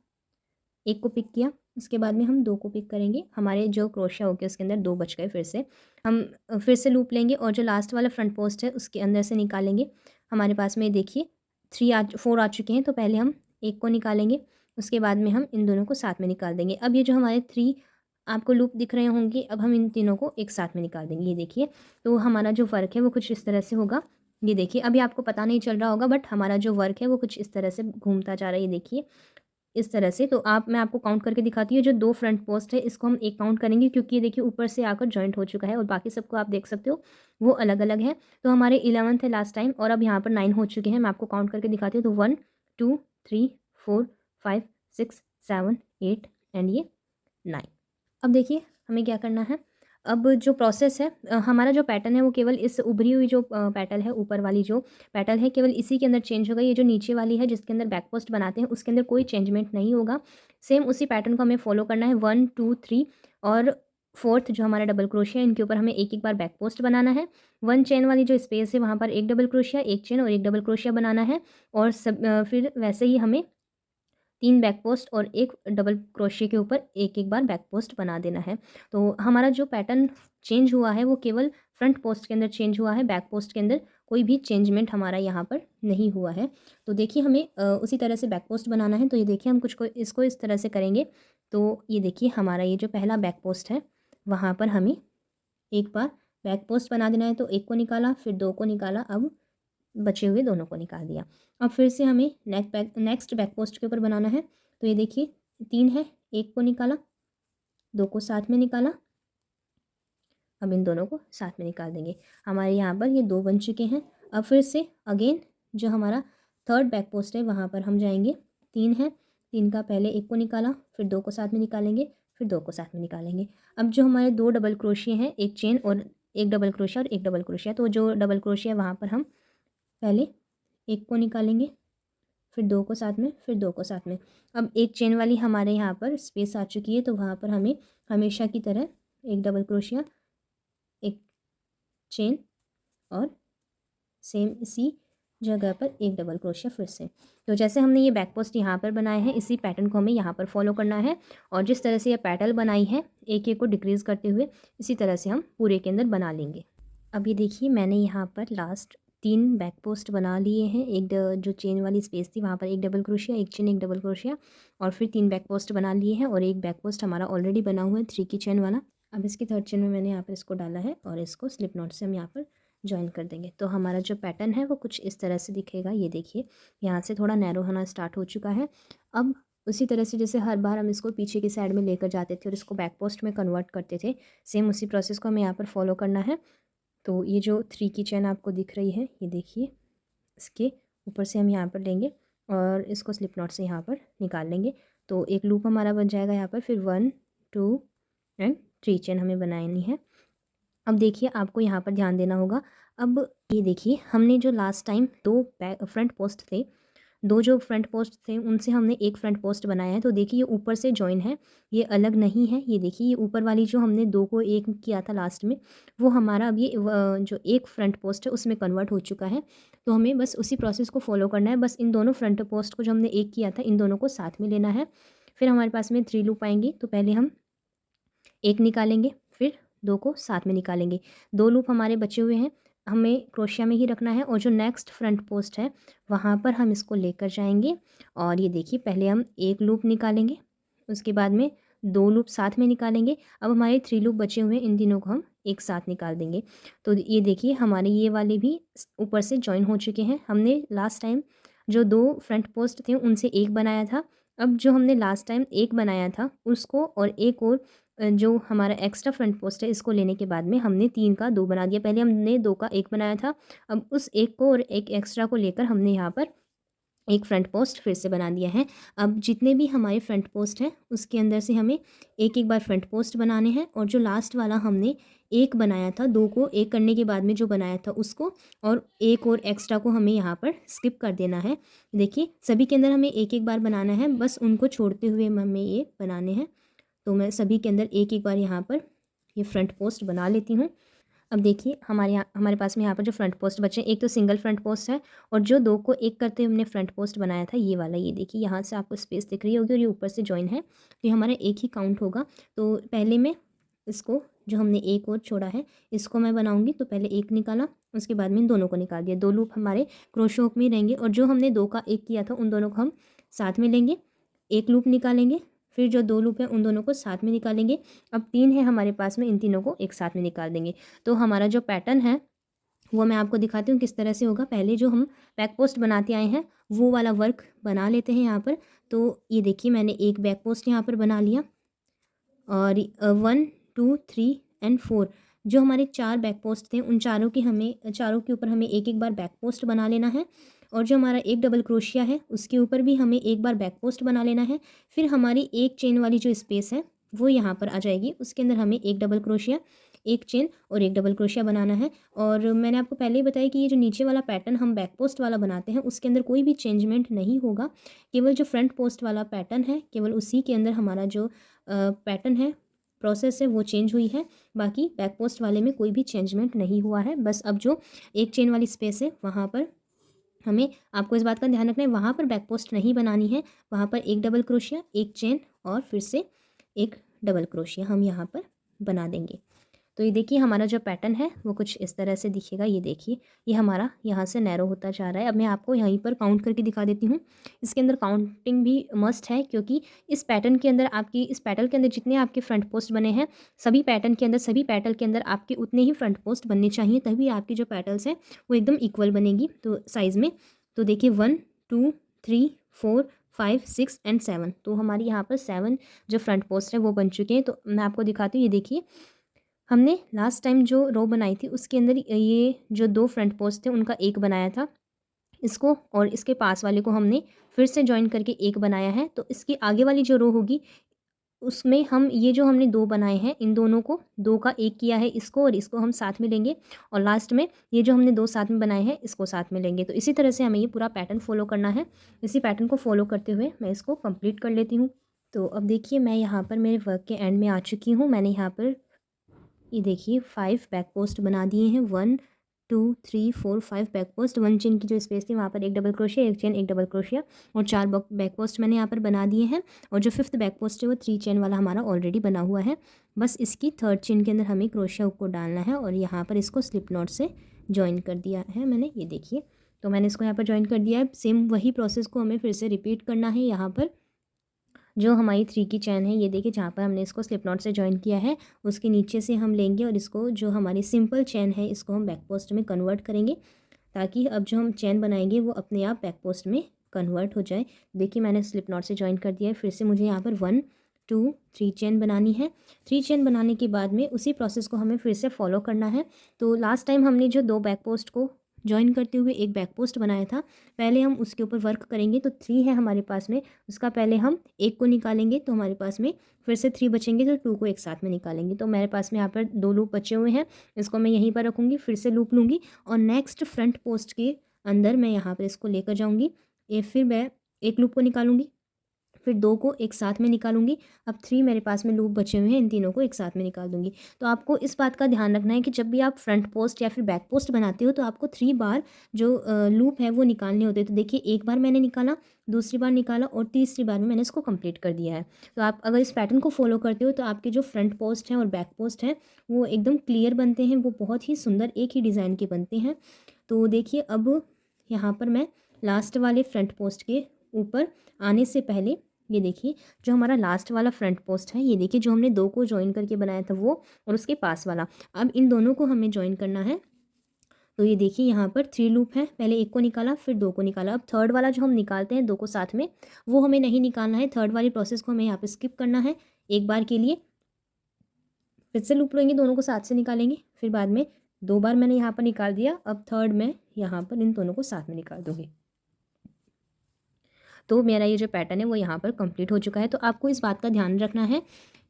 एक को पिक किया, उसके बाद में हम 2 को पिक करेंगे, हमारे जो क्रोशिया हो गया उसके अंदर 2 बच गए। फिर से हम फिर से लूप लेंगे और जो लास्ट वाला फ्रंट पोस्ट है उसके अंदर से निकालेंगे। हमारे पास में देखिए 4 आ चुके हैं, तो पहले हम एक को निकालेंगे, उसके बाद में हम इन दोनों को साथ में निकाल देंगे। अब ये जो हमारे 3 आपको लूप दिख रहे होंगे, अब हम इन तीनों को एक साथ में निकाल देंगे, ये देखिए। तो हमारा जो वर्क है वो कुछ इस तरह से होगा, ये देखिए। अभी आपको पता नहीं चल रहा होगा, बट हमारा जो वर्क है वो कुछ इस तरह से घूमता जा रहा है, ये देखिए इस तरह से। तो मैं आपको काउंट करके दिखाती हूँ, जो 2 फ्रंट पोस्ट है इसको हम एक काउंट करेंगे, क्योंकि ये देखिए ऊपर से आकर जॉइंट हो चुका है और बाकी सबको आप देख सकते हो वो अलग अलग है। तो हमारे 11 थे लास्ट टाइम और अब यहाँ पर 9 हो चुके हैं। मैं आपको काउंट करके दिखाती हूँ, तो 1 2 3 4 5 6 7 8 एंड ये 9। अब देखिए हमें क्या करना है, अब जो प्रोसेस है, हमारा जो पैटर्न है वो केवल इस उभरी हुई जो पेटल है, ऊपर वाली जो पेटल है, केवल इसी के अंदर चेंज होगा। ये जो नीचे वाली है जिसके अंदर बैक पोस्ट बनाते हैं उसके अंदर कोई चेंजमेंट नहीं होगा। सेम उसी पैटर्न को हमें फॉलो करना है, 1 2 3 और फोर्थ जो हमारा डबल क्रोशिया, इनके ऊपर हमें एक एक बार बैक पोस्ट बनाना है। 1 चेन वाली जो स्पेस है वहाँ पर एक डबल क्रोशिया, एक चेन और एक डबल क्रोशिया बनाना है, और फिर वैसे ही हमें 3 बैक पोस्ट और एक डबल क्रोशिया के ऊपर एक एक बार बैक पोस्ट बना देना है। तो हमारा जो पैटर्न चेंज हुआ है वो केवल फ्रंट पोस्ट के अंदर चेंज हुआ है, बैक पोस्ट के अंदर कोई भी चेंजमेंट हमारा यहाँ पर नहीं हुआ है। तो देखिए हमें उसी तरह से बैक पोस्ट बनाना है। तो ये देखिए हम कुछ को इसको इस तरह से करेंगे। तो ये देखिए हमारा ये जो पहला बैक पोस्ट है वहाँ पर हमें एक बार बैक पोस्ट बना देना है। तो एक को निकाला, फिर 2 को निकाला, अब बचे हुए दोनों को निकाल दिया। अब फिर से हमें नेक्स्ट बैक पोस्ट के ऊपर बनाना है। तो ये देखिए 3 है, एक को निकाला, 2 को साथ में निकाला, अब इन दोनों को साथ में निकाल देंगे। हमारे यहाँ पर ये 2 बन चुके हैं। अब फिर से अगेन जो हमारा थर्ड बैक पोस्ट है वहाँ पर हम जाएंगे। 3 है, 3 का पहले एक को निकाला, फिर 2 को साथ में निकालेंगे, फिर 2 को साथ में निकालेंगे। अब जो हमारे 2 डबल क्रोशिया हैं, एक चेन और एक डबल क्रोशिया और एक डबल क्रोशिया, तो जो डबल क्रोशिया वहाँ पर हम पहले एक को निकालेंगे, फिर 2 को साथ में, फिर 2 को साथ में। अब एक चेन वाली हमारे यहाँ पर स्पेस आ चुकी है, तो वहाँ पर हमें हमेशा की तरह एक डबल क्रोशिया, एक चेन और सेम इसी जगह पर एक डबल क्रोशिया फिर से। तो जैसे हमने ये बैक पोस्ट यहाँ पर बनाए हैं, इसी पैटर्न को हमें यहाँ पर फॉलो करना है। और जिस तरह से ये पैटर्न बनाई है, एक एक को डिक्रीज़ करते हुए, इसी तरह से हम पूरे के अंदर बना लेंगे। अब ये देखिए, मैंने यहाँ पर लास्ट 3 बैक पोस्ट बना लिए हैं। एक जो चेन वाली स्पेस थी वहाँ पर एक डबल क्रोशिया, एक चेन, एक डबल क्रोशिया, और फिर 3 बैक पोस्ट बना लिए हैं। और एक बैक पोस्ट हमारा ऑलरेडी बना हुआ है 3 की चेन वाला। अब इसकी थर्ड चेन में मैंने यहाँ पर इसको डाला है और इसको स्लिप नॉट से हम यहाँ पर जॉइन कर देंगे। तो हमारा जो पैटर्न है वो कुछ इस तरह से दिखेगा। ये देखिए, यहाँ से थोड़ा नैरो होना स्टार्ट हो चुका है। अब उसी तरह से जैसे हर बार हम इसको पीछे की साइड में लेकर जाते थे और इसको बैक पोस्ट में कन्वर्ट करते थे, सेम उसी प्रोसेस को हमें यहाँ पर फॉलो करना है। तो ये जो 3 की चेन आपको दिख रही है, ये देखिए, इसके ऊपर से हम यहाँ पर लेंगे और इसको स्लिप नॉट से यहाँ पर निकाल लेंगे। तो एक लूप हमारा बन जाएगा यहाँ पर। फिर 1 2 एंड 3 चेन हमें बनानी है। अब देखिए, आपको यहाँ पर ध्यान देना होगा। अब ये देखिए, हमने जो लास्ट टाइम 2 फ्रंट पोस्ट थे, 2 जो फ्रंट पोस्ट थे उनसे हमने एक फ्रंट पोस्ट बनाया है। तो देखिए, ये ऊपर से जॉइन है, ये अलग नहीं है। ये देखिए, ये ऊपर वाली जो हमने 2 को 1 किया था लास्ट में, वो हमारा अब ये जो एक फ्रंट पोस्ट है उसमें कन्वर्ट हो चुका है। तो हमें बस उसी प्रोसेस को फॉलो करना है। बस इन दोनों फ्रंट पोस्ट को जो हमने एक किया था, इन दोनों को साथ में लेना है। फिर हमारे पास में 3 लूप आएंगी। तो पहले हम एक निकालेंगे, फिर 2 को साथ में निकालेंगे। 2 लूप हमारे बचे हुए हैं, हमें क्रोशिया में ही रखना है। और जो नेक्स्ट फ्रंट पोस्ट है वहाँ पर हम इसको लेकर जाएंगे। और ये देखिए, पहले हम एक लूप निकालेंगे, उसके बाद में 2 लूप साथ में निकालेंगे। अब हमारे 3 लूप बचे हुए हैं, इन तीनों को हम एक साथ निकाल देंगे। तो ये देखिए, हमारे ये वाले भी ऊपर से जॉइन हो चुके हैं। हमने लास्ट टाइम जो 2 फ्रंट पोस्ट थे उनसे एक बनाया था। अब जो हमने लास्ट टाइम एक बनाया था उसको और एक और जो हमारा एक्स्ट्रा फ्रंट पोस्ट है, इसको लेने के बाद में हमने 3 का 2 बना दिया। पहले हमने 2 का 1 बनाया था, अब उस एक को और एक एक्स्ट्रा को लेकर हमने यहाँ पर एक फ्रंट पोस्ट फिर से बना दिया है। अब जितने भी हमारे फ्रंट पोस्ट हैं उसके अंदर से हमें एक एक बार फ्रंट पोस्ट बनाने हैं। और जो लास्ट वाला हमने एक बनाया था, 2 को एक करने के बाद में जो बनाया था उसको और एक और एक्स्ट्रा को हमें यहाँ पर स्किप कर देना है। देखिए, सभी के अंदर हमें एक एक बार बनाना है, बस उनको छोड़ते हुए हमें ये बनाने हैं। तो मैं सभी के अंदर एक एक बार यहाँ पर ये फ्रंट पोस्ट बना लेती हूँ। अब देखिए, हमारे पास में यहाँ पर जो फ्रंट पोस्ट बचे हैं, एक तो सिंगल फ्रंट पोस्ट है और जो 2 को एक करते हुए हमने फ्रंट पोस्ट बनाया था, ये वाला। ये देखिए, यहाँ से आपको स्पेस दिख रही होगी और ये ऊपर से जॉइन है, तो ये हमारा एक ही काउंट होगा। तो पहले मैं इसको, जो हमने एक और छोड़ा है, इसको मैं बनाऊंगी। तो पहले एक निकाला, उसके बाद में इन दोनों को निकाल दिया। 2 लूप हमारे क्रोशे हुक में ही रहेंगे और जो हमने 2 का 1 किया था उन दोनों को हम साथ में लेंगे, एक लूप निकालेंगे, फिर जो 2 लूप हैं उन दोनों को साथ में निकालेंगे। अब 3 है हमारे पास में, इन तीनों को एक साथ में निकाल देंगे। तो हमारा जो पैटर्न है वो मैं आपको दिखाती हूँ किस तरह से होगा। पहले जो हम बैक पोस्ट बनाते आए हैं वो वाला वर्क बना लेते हैं यहाँ पर। तो ये देखिए, मैंने एक बैक पोस्ट यहाँ पर बना लिया और 1 2 3 एंड 4 जो हमारे 4 बैक पोस्ट थे, उन चारों के ऊपर हमें एक एक बार बैक पोस्ट बना लेना है। और जो हमारा एक डबल क्रोशिया है उसके ऊपर भी हमें एक बार बैक पोस्ट बना लेना है। फिर हमारी एक चेन वाली जो स्पेस है वो यहाँ पर आ जाएगी, उसके अंदर हमें एक डबल क्रोशिया, एक चेन और एक डबल क्रोशिया बनाना है। और मैंने आपको पहले ही बताया कि ये जो नीचे वाला पैटर्न हम बैक पोस्ट वाला बनाते हैं उसके अंदर कोई भी चेंजमेंट नहीं होगा। केवल जो फ्रंट पोस्ट वाला पैटर्न है, केवल उसी के अंदर हमारा जो पैटर्न है, प्रोसेस है, वो चेंज हुई है। बाकी बैक पोस्ट वाले में कोई भी चेंजमेंट नहीं हुआ है। बस अब जो एक चेन वाली स्पेस है वहाँ पर हमें, आपको इस बात का ध्यान रखना है, वहाँ पर बैक पोस्ट नहीं बनानी है। वहाँ पर एक डबल क्रोशिया, एक चेन और फिर से एक डबल क्रोशिया हम यहाँ पर बना देंगे। तो ये देखिए, हमारा जो पैटर्न है वो कुछ इस तरह से दिखेगा। ये देखिए, ये हमारा यहाँ से नैरो होता जा रहा है। अब मैं आपको यहीं पर काउंट करके दिखा देती हूँ। इसके अंदर काउंटिंग भी मस्ट है, क्योंकि इस पैटर्न के अंदर जितने आपके फ्रंट पोस्ट बने हैं, सभी पैटर्न के अंदर आपके उतने ही फ्रंट पोस्ट बनने चाहिए, तभी आपकी जो पेटल्स हैं वो एकदम इक्वल बनेगी तो साइज़ में। तो देखिए, 1 2 3 4 5 6 एंड 7, तो हमारी यहाँ पर 7 जो फ्रंट पोस्ट है वो बन चुके हैं। तो मैं आपको दिखाती हूँ। ये देखिए, हमने लास्ट टाइम जो रो बनाई थी उसके अंदर ये जो 2 फ्रंट पोस्ट थे उनका एक बनाया था, इसको और इसके पास वाले को हमने फिर से जॉइन करके एक बनाया है। तो इसकी आगे वाली जो रो होगी उसमें हम ये जो हमने 2 बनाए हैं, इन दोनों को 2 का 1 किया है, इसको और इसको हम साथ में लेंगे और लास्ट में ये जो हमने 2 साथ में बनाए हैं, इसको साथ में लेंगे। तो इसी तरह से हमें ये पूरा पैटर्न फ़ॉलो करना है। इसी पैटर्न को फ़ॉलो करते हुए मैं इसको कंप्लीट कर लेती हूँ। तो अब देखिए मैं यहाँ पर मेरे वर्क के एंड में आ चुकी हूँ। मैंने यहाँ पर ये देखिए 5 बैक पोस्ट बना दिए हैं। 1 2 3 4 5 बैक पोस्ट, 1 चेन की जो स्पेस थी वहाँ पर एक डबल क्रोशिया, एक चेन, एक डबल क्रोशिया और 4 बैक पोस्ट मैंने यहाँ पर बना दिए हैं। और जो 5th बैक पोस्ट है वो 3 चेन वाला हमारा ऑलरेडी बना हुआ है। बस इसकी 3rd चेन के अंदर हमें क्रोशिया हुक को डालना है और यहाँ पर इसको स्लिप नॉट से जॉइन कर दिया है मैंने, ये देखिए। तो मैंने इसको यहाँ पर जॉइन कर दिया है। सेम वही प्रोसेस को हमें फिर से रिपीट करना है। यहाँ पर जो हमारी 3 की चैन है, ये देखिए जहाँ पर हमने इसको स्लिप नॉट से जॉइन किया है, उसके नीचे से हम लेंगे और इसको जो हमारी सिंपल चैन है इसको हम बैक पोस्ट में कन्वर्ट करेंगे, ताकि अब जो हम चैन बनाएंगे वो अपने आप बैक पोस्ट में कन्वर्ट हो जाए। देखिए मैंने स्लिप नॉट से जॉइन कर दिया है। फिर से मुझे यहाँ पर 1 2 3 चेन बनानी है। 3 चेन बनाने के बाद में उसी प्रोसेस को हमें फिर से फॉलो करना है। तो लास्ट टाइम हमने जो 2 बैक पोस्ट को जॉइन करते हुए एक बैक पोस्ट बनाया था, पहले हम उसके ऊपर वर्क करेंगे। तो 3 है हमारे पास में, उसका पहले हम 1 को निकालेंगे तो हमारे पास में फिर से 3 बचेंगे, तो 2 को एक साथ में निकालेंगे। तो मेरे पास में यहाँ पर 2 लूप बचे हुए हैं, इसको मैं यहीं पर रखूँगी, फिर से लूप लूँगी और नेक्स्ट फ्रंट पोस्ट के अंदर मैं यहाँ पर इसको लेकर जाऊँगी। ये फिर मैं एक लूप को निकालूँगी, फिर 2 को एक साथ में निकालूंगी। अब 3 मेरे पास में लूप बचे हुए हैं, इन तीनों को एक साथ में निकाल दूंगी। तो आपको इस बात का ध्यान रखना है कि जब भी आप फ्रंट पोस्ट या फिर बैक पोस्ट बनाते हो तो आपको 3 बार जो लूप है वो निकालने होते हैं। तो देखिए एक बार मैंने निकाला, दूसरी बार निकाला और तीसरी बार में मैंने इसको कंप्लीट कर दिया है। तो आप अगर इस पैटर्न को फॉलो करते हो तो आपके जो फ्रंट पोस्ट हैं और बैक पोस्ट हैं वो एकदम क्लियर बनते हैं, वो बहुत ही सुंदर एक ही डिज़ाइन के बनते हैं। तो देखिए अब यहाँ पर मैं लास्ट वाले फ्रंट पोस्ट के ऊपर आने से पहले ये देखिए जो हमारा लास्ट वाला फ्रंट पोस्ट है, ये देखिए जो हमने 2 को जॉइन करके बनाया था वो और उसके पास वाला, अब इन दोनों को हमें जॉइन करना है। तो ये देखिए यहाँ पर 3 लूप है, पहले 1 को निकाला फिर 2 को निकाला। अब 3rd वाला जो हम निकालते हैं 2 को साथ में, वो हमें नहीं निकालना है। 3rd वाली प्रोसेस को हमें यहाँ पर स्किप करना है एक बार के लिए। फिर से लूप लेंगे, दोनों को साथ से निकालेंगे, फिर बाद में 2 बार मैंने यहाँ पर निकाल दिया। अब 3rd में यहाँ पर इन दोनों को साथ में निकाल दूँगी। तो मेरा ये जो पैटर्न है वो यहाँ पर कंप्लीट हो चुका है। तो आपको इस बात का ध्यान रखना है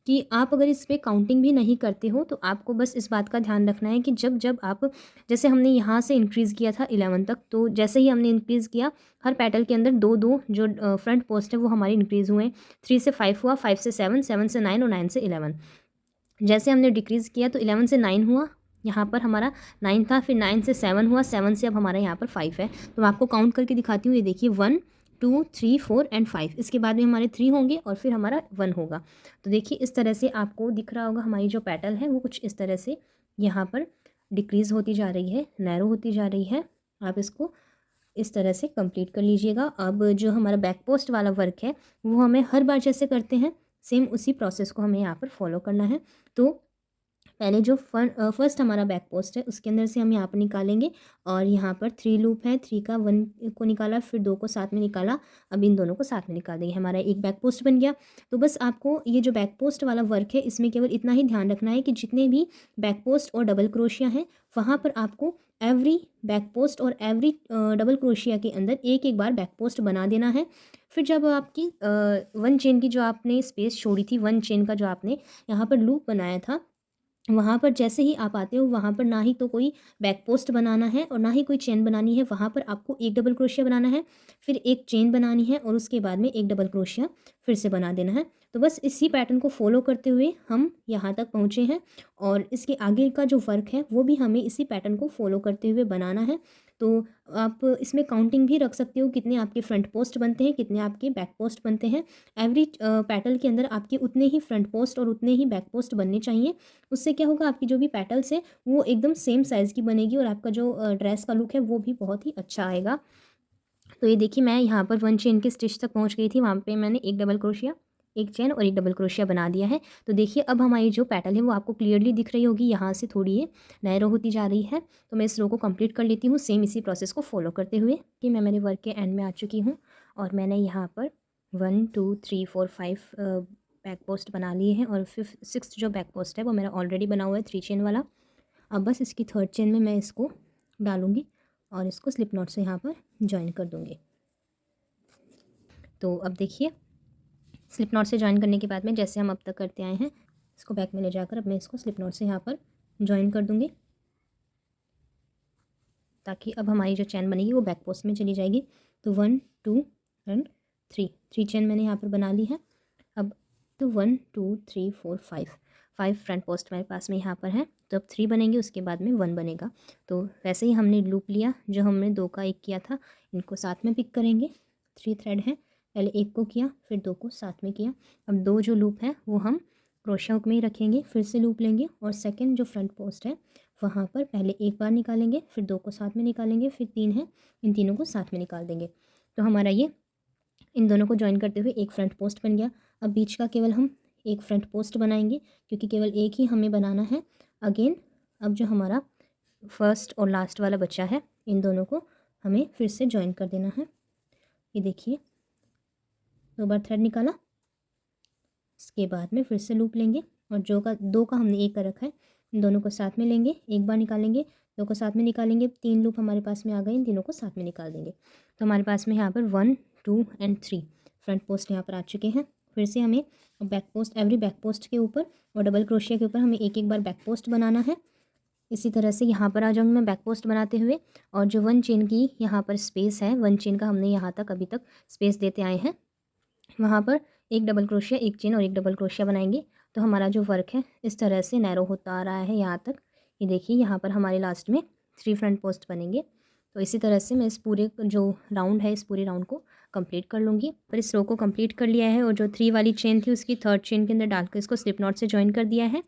कि आप अगर इस पे काउंटिंग भी नहीं करते हो तो आपको बस इस बात का ध्यान रखना है कि जब जब आप, जैसे हमने यहाँ से इंक्रीज़ किया था 11 तक, तो जैसे ही हमने इंक्रीज़ किया हर पैटर्न के अंदर 2-2 जो फ्रंट पोस्ट है वो हमारे इंक्रीज़ हुए। 3 से 5 हुआ, 5 से 7, 7 से 9 और 9 से 11। जैसे हमने डिक्रीज़ किया तो 11 से 9 हुआ, यहाँ पर हमारा 9 था, फिर 9 से 7 हुआ, 7 से अब हमारा यहाँ पर 5 है। तो मैं आपको काउंट करके दिखाती हूँ। ये देखिए 1 2 3 4 एंड 5, इसके बाद में हमारे 3 होंगे और फिर हमारा 1 होगा। तो देखिए इस तरह से आपको दिख रहा होगा हमारी जो पैटर्न है वो कुछ इस तरह से यहाँ पर डिक्रीज़ होती जा रही है, नैरो होती जा रही है। आप इसको इस तरह से कंप्लीट कर लीजिएगा। अब जो हमारा बैक पोस्ट वाला वर्क है वो हमें हर बार जैसे करते हैं सेम उसी प्रोसेस को हमें यहाँ पर फॉलो करना है। तो पहले जो फर्स्ट हमारा बैक पोस्ट है उसके अंदर से हम यहाँ पर निकालेंगे और यहाँ पर 3 लूप है, 3 का 1 को निकाला, फिर 2 को साथ में निकाला। अब इन दोनों को साथ में निकाल देंगे, हमारा एक बैक पोस्ट बन गया। तो बस आपको ये जो बैक पोस्ट वाला वर्क है इसमें केवल इतना ही ध्यान रखना है कि जितने भी बैक पोस्ट और डबल क्रोशिया हैं वहाँ पर आपको एवरी बैक पोस्ट और एवरी डबल क्रोशिया के अंदर एक एक बार बैक पोस्ट बना देना है। फिर जब आपकी 1 चेन की जो आपने स्पेस छोड़ी थी, 1 चेन का जो आपने यहाँ पर लूप बनाया था, वहाँ पर जैसे ही आप आते हो वहाँ पर ना ही तो कोई बैक पोस्ट बनाना है और ना ही कोई चेन बनानी है। वहाँ पर आपको एक डबल क्रोशिया बनाना है, फिर एक चेन बनानी है और उसके बाद में एक डबल क्रोशिया फिर से बना देना है। तो बस इसी पैटर्न को फॉलो करते हुए हम यहाँ तक पहुँचे हैं और इसके आगे का जो वर्क है वो भी हमें इसी पैटर्न को फॉलो करते हुए बनाना है। तो आप इसमें काउंटिंग भी रख सकते हो, कितने आपके फ्रंट पोस्ट बनते हैं, कितने आपके बैक पोस्ट बनते हैं। एवरी पैटर्न के अंदर आपके उतने ही फ्रंट पोस्ट और उतने ही बैक पोस्ट बनने चाहिए। उससे क्या होगा, आपकी जो भी पेटल्स है वो एकदम सेम साइज़ की बनेगी और आपका जो ड्रेस का लुक है वो भी बहुत ही अच्छा आएगा। तो ये देखिए मैं यहाँ पर 1 चेन के स्टिच तक पहुँच गई थी, वहाँ पे मैंने एक डबल क्रोशिया, एक चेन और एक डबल क्रोशिया बना दिया है। तो देखिए अब हमारी जो पेटल है वो आपको क्लियरली दिख रही होगी, यहाँ से थोड़ी ये नैरो होती जा रही है। तो मैं इस रो को कंप्लीट कर लेती हूँ सेम इसी प्रोसेस को फॉलो करते हुए कि मैं मेरे वर्क के एंड में आ चुकी हूँ और मैंने यहाँ पर 1 2 3 4 5 बैक पोस्ट बना लिए हैं और 6th जो बैक पोस्ट है वो मेरा ऑलरेडी बना हुआ है 3 चेन वाला। अब बस इसकी 3rd चेन में मैं इसको डालूँगी और इसको स्लिप नॉट से यहाँ पर जॉइन कर दूँगी। तो अब देखिए स्लिप नॉट से जॉइन करने के बाद में जैसे हम अब तक करते आए हैं, इसको बैक में ले जाकर अब मैं इसको स्लिप नॉट से यहाँ पर जॉइन कर दूँगी, ताकि अब हमारी जो चैन बनेगी वो बैक पोस्ट में चली जाएगी। तो 1 2 एंड 3 चेन मैंने यहाँ पर बना ली है। अब तो 1 2 3 4 5 फ्रंट पोस्ट मेरे पास में यहाँ पर है। तो अब 3 बनेंगे, उसके बाद में 1 बनेगा। तो वैसे ही हमने लूप लिया, जो हमने 2 का 1 किया था, इनको साथ में पिक करेंगे। 3 थ्रेड हैं, पहले 1 को किया, फिर 2 को साथ में किया। अब 2 जो लूप है वो हम क्रोशिया हुक में ही रखेंगे, फिर से लूप लेंगे और सेकंड जो फ्रंट पोस्ट है वहाँ पर पहले एक बार निकालेंगे, फिर 2 को साथ में निकालेंगे, फिर 3 है, इन तीनों को साथ में निकाल देंगे। तो हमारा ये इन दोनों को जॉइन करते हुए एक फ्रंट पोस्ट बन गया। अब बीच का केवल हम एक फ्रंट पोस्ट बनाएंगे, क्योंकि केवल एक ही हमें बनाना है। अगेन अब जो हमारा फर्स्ट और लास्ट वाला बच्चा है, इन दोनों को हमें फिर से जॉइन कर देना है। ये देखिए, 2 बार थ्रेड निकाला, इसके बाद में फिर से लूप लेंगे और जो का 2 का हमने 1 कर रखा है, इन दोनों को साथ में लेंगे, एक बार निकालेंगे, 2 को साथ में निकालेंगे, 3 लूप हमारे पास में आ गए, इन तीनों को साथ में निकाल देंगे। तो हमारे पास में यहाँ पर 1 2 एंड 3 फ्रंट पोस्ट यहाँ पर आ चुके हैं। फिर से हमें back post, every back post के ऊपर और डबल क्रोशिया के ऊपर हमें एक एक बार बैक पोस्ट बनाना है। इसी तरह से यहाँ पर आ जाऊँगी मैं बैक पोस्ट बनाते हुए, और जो 1 चेन की यहाँ पर स्पेस है, 1 चेन का हमने यहाँ तक अभी तक स्पेस देते आए हैं, वहाँ पर एक डबल क्रोशिया, एक चेन और एक डबल क्रोशिया बनाएंगे। तो हमारा जो वर्क है इस तरह से नैरो होता आ रहा है यहाँ तक। ये देखिए, यहाँ पर हमारे लास्ट में 3 फ्रंट पोस्ट बनेंगे। तो इसी तरह से मैं इस पूरे जो राउंड है, इस पूरे राउंड को कंप्लीट कर लूँगी। पर इस रो को कंप्लीट कर लिया है और जो 3 वाली चेन थी उसकी 3rd चेन के अंदर डालकर इसको स्लिप नॉट से जॉइन कर दिया है।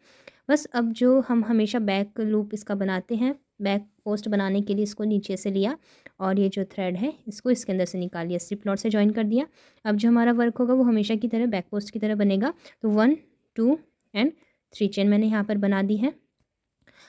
बस अब जो हम हमेशा बैक लूप इसका बनाते हैं, बैक पोस्ट बनाने के लिए इसको नीचे से लिया और ये जो थ्रेड है इसको इसके अंदर से निकाल लिया, स्लिप नॉट से जॉइन कर दिया। अब जो हमारा वर्क होगा वो हमेशा की तरह बैक पोस्ट की तरह बनेगा। तो 1 2 एंड 3 चेन मैंने यहाँ पर बना दी है।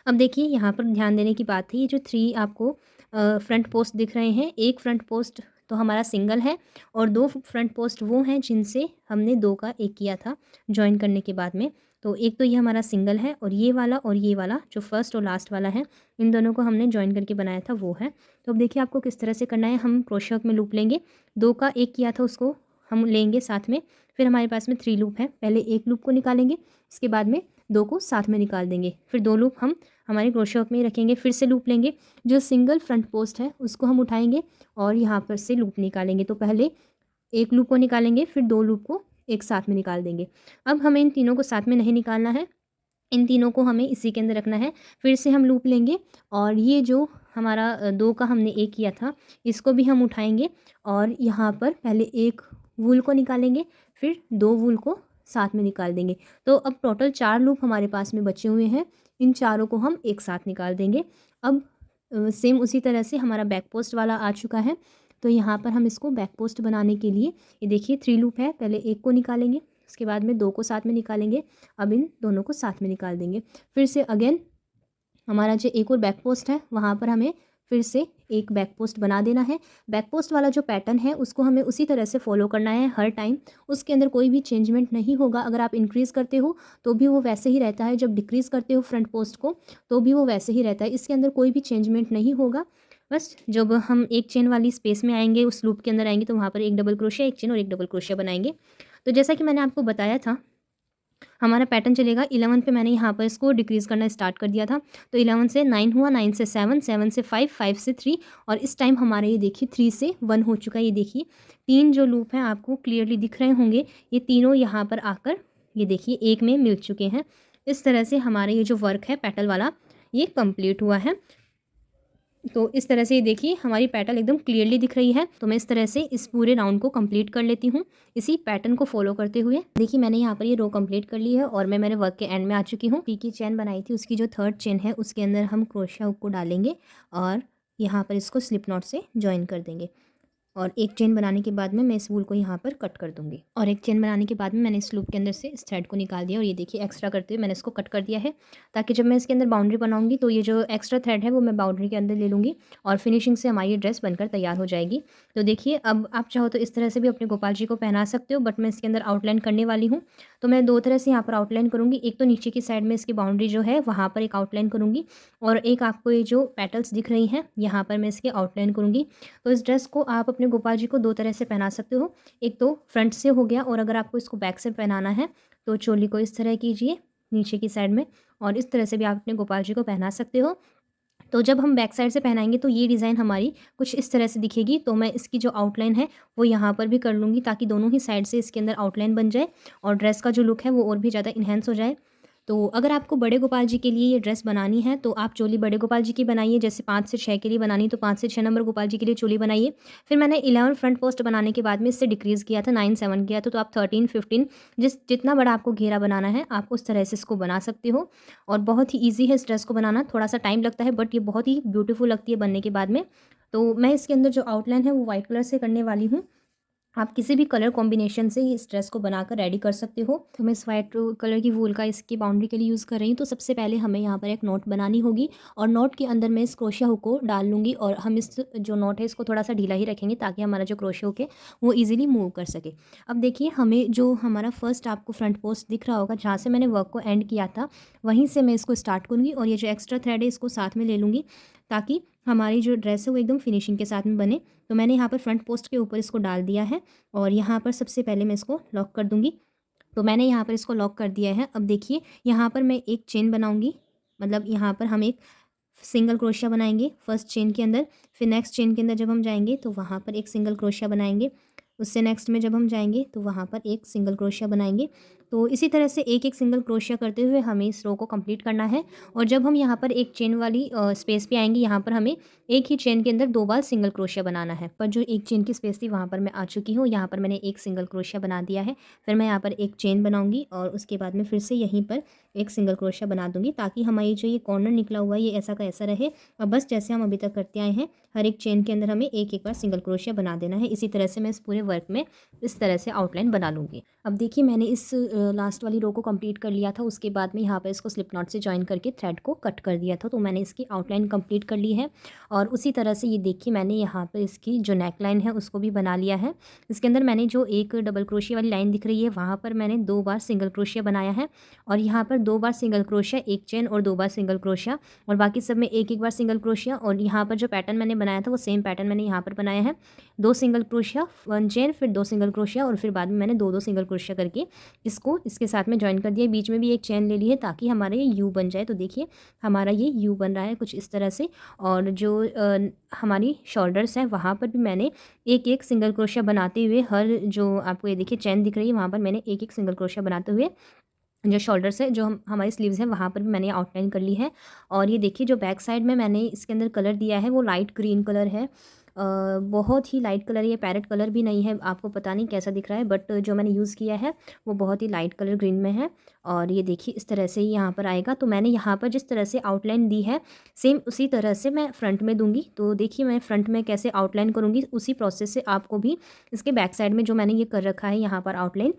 अब देखिए, यहाँ पर ध्यान देने की बात है, ये जो 3 आपको फ्रंट पोस्ट दिख रहे हैं, एक फ्रंट पोस्ट तो हमारा सिंगल है और 2 फ्रंट पोस्ट वो हैं जिनसे हमने 2 का 1 किया था जॉइन करने के बाद में। तो एक तो ये हमारा सिंगल है और ये वाला जो फर्स्ट और लास्ट वाला है, इन दोनों को हमने जॉइन करके बनाया था, वो है। तो अब देखिए आपको किस तरह से करना है। हम क्रोशिया हुक में लूप लेंगे, 2 का 1 किया था उसको हम लेंगे साथ में, फिर हमारे पास में 3 लूप है, पहले एक लूप को निकालेंगे, इसके बाद में 2 को साथ में निकाल देंगे, फिर 2 लूप हम हमारे क्रोशिया हुक में ही रखेंगे, फिर से लूप लेंगे, जो सिंगल फ्रंट पोस्ट है उसको हम उठाएंगे और यहाँ पर से लूप निकालेंगे। तो पहले एक लूप को निकालेंगे, फिर 2 लूप को एक साथ में निकाल देंगे। अब हमें इन तीनों को साथ में नहीं निकालना है, इन तीनों को हमें इसी के अंदर रखना है। फिर से हम लूप लेंगे और ये जो हमारा 2 का हमने 1 किया था, इसको भी हम उठाएंगे और यहाँ पर पहले एक वूल को निकालेंगे, फिर 2 वूल को साथ में निकाल देंगे। तो अब टोटल 4 लूप हमारे पास में बचे हुए हैं, इन चारों को हम एक साथ निकाल देंगे। अब सेम उसी तरह से हमारा बैक पोस्ट वाला आ चुका है। तो यहाँ पर हम इसको बैक पोस्ट बनाने के लिए, ये देखिए 3 लूप है, पहले एक को निकालेंगे, उसके बाद में 2 को साथ में निकालेंगे, अब इन दोनों को साथ में निकाल देंगे। फिर से अगेन हमारा जो एक और बैक पोस्ट है वहाँ पर हमें फिर से एक बैक पोस्ट बना देना है। बैक पोस्ट वाला जो पैटर्न है उसको हमें उसी तरह से फॉलो करना है हर टाइम, उसके अंदर कोई भी चेंजमेंट नहीं होगा। अगर आप इंक्रीज़ करते हो तो भी वो वैसे ही रहता है, जब डिक्रीज़ करते हो फ्रंट पोस्ट को तो भी वो वैसे ही रहता है, इसके अंदर कोई भी चेंजमेंट नहीं होगा। बस जब हम एक चेन वाली स्पेस में आएंगे, उस लूप के अंदर आएंगे, तो वहाँ पर एक डबल क्रोशिया, एक चेन और एक डबल क्रोशिया बनाएंगे। तो जैसा कि मैंने आपको बताया था, हमारा पैटर्न चलेगा 11 पे मैंने यहाँ पर इसको डिक्रीज़ करना स्टार्ट कर दिया था। तो 11 से 9 हुआ, 9 से 7, 7 से 5, 5 से 3 और इस टाइम हमारा ये देखिए 3 से 1 हो चुका है। ये देखिए 3 जो लूप हैं आपको क्लियरली दिख रहे होंगे, ये तीनों यहाँ पर आकर ये देखिए एक में मिल चुके हैं। इस तरह से हमारा ये जो वर्क है पेटल वाला, ये कंप्लीट हुआ है। तो इस तरह से ये देखिए हमारी पैटर्न एकदम क्लियरली दिख रही है। तो मैं इस तरह से इस पूरे राउंड को कंप्लीट कर लेती हूँ इसी पैटर्न को फॉलो करते हुए। देखिए मैंने यहाँ पर ये रो कंप्लीट कर ली है और मैं मेरे वर्क के एंड में आ चुकी हूँ। पी की चेन बनाई थी, उसकी जो 3rd चेन है उसके अंदर हम क्रोशिया हुक को डालेंगे और यहाँ पर इसको स्लिप नॉट से ज्वाइन कर देंगे और एक चेन बनाने के बाद में मैं इस वूल को यहाँ पर कट कर दूँगी और एक चेन बनाने के बाद में मैंने इस लूप के अंदर से इस थ्रेड को निकाल दिया और ये देखिए एक्स्ट्रा करते हुए मैंने इसको कट कर दिया है, ताकि जब मैं इसके अंदर बाउंड्री बनाऊंगी तो ये जो एक्स्ट्रा थ्रेड है वो मैं बाउंड्री के अंदर ले लूँगी और फिनिशिंग से हमारी ड्रेस बनकर तैयार हो जाएगी। तो देखिए अब आप चाहो तो इस तरह से भी अपने गोपाल जी को पहना सकते हो, बट मैं इसके अंदर आउटलाइन करने वाली हूँ। तो मैं 2 तरह से यहाँ पर आउटलाइन करूँगी। एक तो नीचे की साइड में इसकी बाउंड्री जो है वहाँ पर एक आउटलाइन करूँगी, और एक आपको ये जो पेटल्स दिख रही हैं यहाँ पर मैं इसकी आउटलाइन करूँगी। तो इस ड्रेस को आप अपने गोपाल जी को 2 तरह से पहना सकते हो। एक तो फ्रंट से हो गया, और अगर आपको इसको बैक से पहनाना है तो चोली को इस तरह कीजिए नीचे की साइड में, और इस तरह से भी आप अपने गोपाल जी को पहना सकते हो। तो जब हम बैक साइड से पहनाएँगे तो ये डिज़ाइन हमारी कुछ इस तरह से दिखेगी। तो मैं इसकी जो आउटलाइन है वो यहाँ पर भी कर लूँगी, ताकि दोनों ही साइड से इसके अंदर आउटलाइन बन जाए और ड्रेस का जो लुक है वो और भी ज़्यादा एनहांस हो जाए। तो अगर आपको बड़े गोपाल जी के लिए ये ड्रेस बनानी है तो आप चोली बड़े गोपाल जी की बनाइए। जैसे 5 से 6 के लिए बनानी तो 5 से 6 नंबर गोपाल जी के लिए चोली बनाइए। फिर मैंने 11 फ्रंट पोस्ट बनाने के बाद में इससे डिक्रीज़ किया था, 9 7 किया था, तो आप 13 15 जितना बड़ा आपको घेरा बनाना है आप उस तरह से इसको बना सकते हो। और बहुत ही ईज़ी है इस ड्रेस को बनाना, थोड़ा-सा टाइम लगता है बट ये बहुत ही ब्यूटीफुल लगती है बनने के बाद में। तो मैं इसके अंदर जो आउटलाइन है वो व्हाइट कलर से करने वाली हूँ। आप किसी भी कलर कॉम्बिनेशन से इस ड्रेस को बनाकर रेडी कर सकते हो। तो मैं इस वाइट कलर की वूल का इसकी बाउंड्री के लिए यूज़ कर रही हूँ। तो सबसे पहले हमें यहाँ पर एक नोट बनानी होगी, और नोट के अंदर मैं इस क्रोशिया हुक को डाल लूँगी, और हम इस जो नोट है इसको थोड़ा सा ढीला ही रखेंगे ताकि हमारा जो क्रोशिया हुक है वो ईजिली मूव कर सके। अब देखिए हमें जो हमारा फर्स्ट आपको फ्रंट पोस्ट दिख रहा होगा जहाँ से मैंने वर्क को एंड किया था, वहीं से मैं इसको स्टार्ट करूँगी, और ये जो एक्स्ट्रा थ्रेड है इसको साथ में ले लूँगी ताकि हमारी जो ड्रेस है वो एकदम फिनिशिंग के साथ में बने। तो मैंने यहाँ पर फ्रंट पोस्ट के ऊपर इसको डाल दिया है, और यहाँ पर सबसे पहले मैं इसको लॉक कर दूँगी। तो मैंने यहाँ पर इसको लॉक कर दिया है। अब देखिए यहाँ पर मैं एक चेन बनाऊँगी, मतलब यहाँ पर हम एक सिंगल क्रोशिया बनाएंगे फर्स्ट चेन के अंदर। फिर नेक्स्ट चेन के अंदर जब हम जाएंगे तो वहाँ पर एक सिंगल क्रोशिया बनाएंगे। उससे नेक्स्ट में जब हम जाएंगे तो वहाँ पर एक सिंगल क्रोशिया बनाएंगे। तो इसी तरह से एक एक सिंगल क्रोशिया करते हुए हमें इस रो को कंप्लीट करना है। और जब हम यहाँ पर एक चेन वाली स्पेस पे आएंगे, यहाँ पर हमें एक ही चेन के अंदर 2 बार सिंगल क्रोशिया बनाना है। पर जो एक चेन की स्पेस थी वहाँ पर मैं आ चुकी हूँ, यहाँ पर मैंने एक सिंगल क्रोशिया बना दिया है। फिर मैं यहाँ पर एक चेन बनाऊँगी, और उसके बाद में फिर से यहीं पर एक सिंगल क्रोशिया बना दूँगी, ताकि हमारी जो ये कॉर्नर निकला हुआ है ये ऐसा का ऐसा रहे। और बस जैसे हम अभी तक करते आए हैं, हर एक चेन के अंदर हमें एक एक बार सिंगल क्रोशिया बना देना है। इसी तरह से मैं इस पूरे वर्क में इस तरह से आउटलाइन बना लूँगी। अब देखिए मैंने इस लास्ट वाली रो को कंप्लीट कर लिया था। उसके बाद में यहाँ पर इसको स्लिप नॉट से जॉइन करके थ्रेड को कट कर दिया था। तो मैंने इसकी आउटलाइन कंप्लीट कर ली है। और उसी तरह से ये देखिए मैंने यहाँ पर इसकी जो नेक लाइन है उसको भी बना लिया है। इसके अंदर मैंने जो एक डबल क्रोशिया वाली लाइन दिख रही है वहाँ पर मैंने 2 बार सिंगल क्रोशिया बनाया है, और यहाँ पर 2 बार सिंगल क्रोशिया, एक चेन और 2 बार सिंगल क्रोशिया, और बाकी सब में एक एक बार सिंगल क्रोशिया। और यहाँ पर जो पैटर्न मैंने बनाया था वो सेम पैटर्न मैंने यहाँ पर बनाया है। 2 सिंगल क्रोशिया, 1 चेन, फिर 2 सिंगल क्रोशिया, और फिर बाद में मैंने 2 2 सिंगल क्रोशिया करके इसको इसके साथ में जॉइन कर दिया। बीच में भी एक चेन ले ली है ताकि हमारा ये यू बन जाए। तो देखिए हमारा ये यू बन रहा है कुछ इस तरह से। और जो हमारी शोल्डर्स हैं वहाँ पर भी मैंने एक एक सिंगल क्रोशिया बनाते हुए, हर जो आपको ये देखिए चेन दिख रही है वहाँ पर मैंने एक एक सिंगल क्रोशिया बनाते हुए जो शोल्डर्स है, जो हमारी स्लीव्स हैं वहाँ पर भी मैंने आउटलाइन कर ली है। और ये देखिए जो बैक साइड में मैंने इसके अंदर कलर दिया है वो लाइट ग्रीन कलर है। बहुत ही लाइट कलर, ये पैरेट कलर भी नहीं है, आपको पता नहीं कैसा दिख रहा है, बट जो मैंने यूज़ किया है वो बहुत ही लाइट कलर ग्रीन में है। और ये देखिए इस तरह से ही यहाँ पर आएगा। तो मैंने यहाँ पर जिस तरह से आउटलाइन दी है सेम उसी तरह से मैं फ्रंट में दूंगी। तो देखिए मैं फ्रंट में कैसे आउटलाइन करूँगी उसी प्रोसेस से आपको भी इसके बैक साइड में जो मैंने ये कर रखा है यहाँ पर आउटलाइन,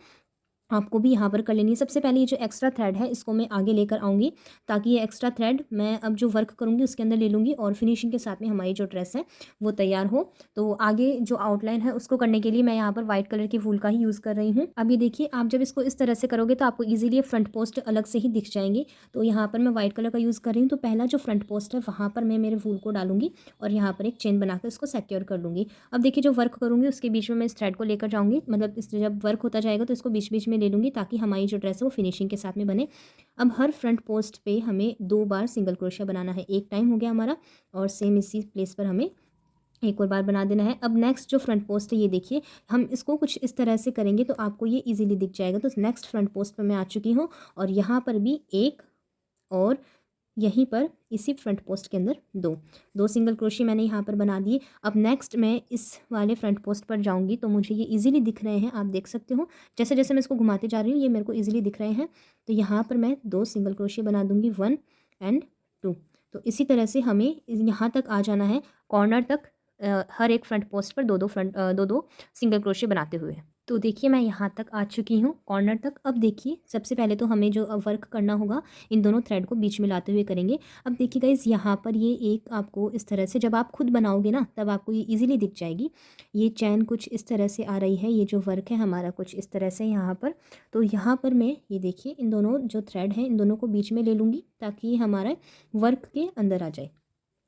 आपको भी यहाँ पर कर लेनी है। सबसे पहले ये जो एक्स्ट्रा थ्रेड है इसको मैं आगे लेकर आऊँगी, ताकि ये एक्स्ट्रा थ्रेड मैं अब जो वर्क करूँगी उसके अंदर ले लूँगी, और फिनिशिंग के साथ में हमारी जो ड्रेस है वो तैयार हो। तो आगे जो आउटलाइन है उसको करने के लिए मैं यहाँ पर व्हाइट कलर की वूल का ही यूज़ कर रही हूँ। अब ये देखिए आप जब इसको इस तरह से करोगे तो आपको ईजिली फ्रंट पोस्ट अलग से ही दिख जाएंगे। तो यहाँ पर मैं व्हाइट कलर का यूज़ कर रही हूँ। तो पहला जो फ्रंट पोस्ट है वहाँ पर मैं मेरे वूल को डालूंगी, और यहाँ पर एक चेन बनाकर इसको सिक्योर कर लूँगी। अब देखिए जो वर्क करूँगी उसके बीच में मैं इस थ्रेड को लेकर जाऊँगी, मतलब इस जब वर्क होता जाएगा तो इसको बीच बीच में ले लूँगी ताकि हमारी जो ड्रेस है वो फिनिशिंग के साथ में बने। अब हर फ्रंट पोस्ट पे हमें 2 बार सिंगल क्रोशिया बनाना है। एक टाइम हो गया हमारा, और सेम इसी प्लेस पर हमें एक और बार बना देना है। अब नेक्स्ट जो फ्रंट पोस्ट है ये देखिए हम इसको कुछ इस तरह से करेंगे तो आपको ये इजीली दिख जाएगा। तो नेक्स्ट फ्रंट पोस्ट पर मैं आ चुकी हूँ, और यहाँ पर भी एक, और यहीं पर इसी फ्रंट पोस्ट के अंदर दो सिंगल क्रोशिया मैंने यहाँ पर बना दिए। अब नेक्स्ट मैं इस वाले फ्रंट पोस्ट पर जाऊँगी तो मुझे ये इजीली दिख रहे हैं, आप देख सकते हो जैसे जैसे मैं इसको घुमाते जा रही हूँ ये मेरे को इजीली दिख रहे हैं। तो यहाँ पर मैं 2 सिंगल क्रोशिया बना दूँगी, 1 एंड 2। तो इसी तरह से हमें यहाँ तक आ जाना है, कॉर्नर तक, हर एक फ्रंट पोस्ट पर दो दो सिंगल क्रोशिया बनाते हुए। तो देखिए मैं यहाँ तक आ चुकी हूँ कॉर्नर तक। अब देखिए सबसे पहले तो हमें जो वर्क करना होगा इन दोनों थ्रेड को बीच में लाते हुए करेंगे। अब देखिए गाइस यहाँ पर ये एक आपको इस तरह से जब आप खुद बनाओगे ना तब आपको ये इजीली दिख जाएगी। ये चैन कुछ इस तरह से आ रही है, ये जो वर्क है हमारा कुछ इस तरह से यहाँ पर। तो यहाँ पर मैं ये देखिए इन दोनों जो थ्रेड हैं इन दोनों को बीच में ले लूँगी ताकि ये हमारा वर्क के अंदर आ जाए।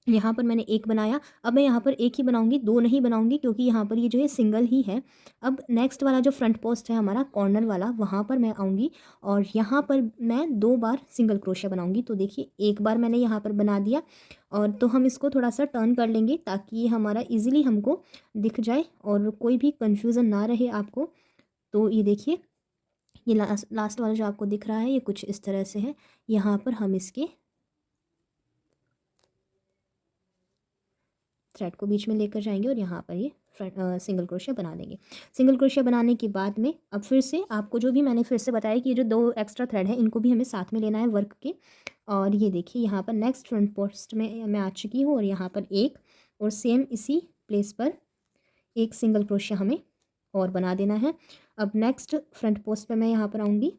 यहाँ पर मैंने एक बनाया। अब मैं यहाँ पर एक ही बनाऊंगी, दो नहीं बनाऊंगी क्योंकि यहाँ पर ये जो है सिंगल ही है। अब नेक्स्ट वाला जो फ्रंट पोस्ट है हमारा कॉर्नर वाला, वहाँ पर मैं आऊँगी और यहाँ पर मैं 2 बार सिंगल क्रोशिया बनाऊंगी। तो देखिए एक बार मैंने यहाँ पर बना दिया और तो हम इसको थोड़ा सा टर्न कर लेंगे ताकि ये हमारा ईजिली हमको दिख जाए और कोई भी कन्फ्यूज़न ना रहे आपको। तो ये देखिए ये लास्ट वाला जो आपको दिख रहा है ये कुछ इस तरह से है। यहाँ पर हम इसके थ्रेड को बीच में लेकर जाएंगे और यहाँ पर ये सिंगल क्रोशिया बना देंगे। सिंगल क्रोशिया बनाने के बाद में अब फिर से आपको जो भी मैंने फिर से बताया कि ये जो 2 एक्स्ट्रा थ्रेड है इनको भी हमें साथ में लेना है वर्क के। और ये देखिए यहाँ पर नेक्स्ट फ्रंट पोस्ट में मैं आ चुकी हूँ और यहाँ पर एक और सेम इसी प्लेस पर एक सिंगल क्रोशिया हमें और बना देना है। अब नेक्स्ट फ्रंट पोस्ट पर मैं यहाँ पर आऊँगी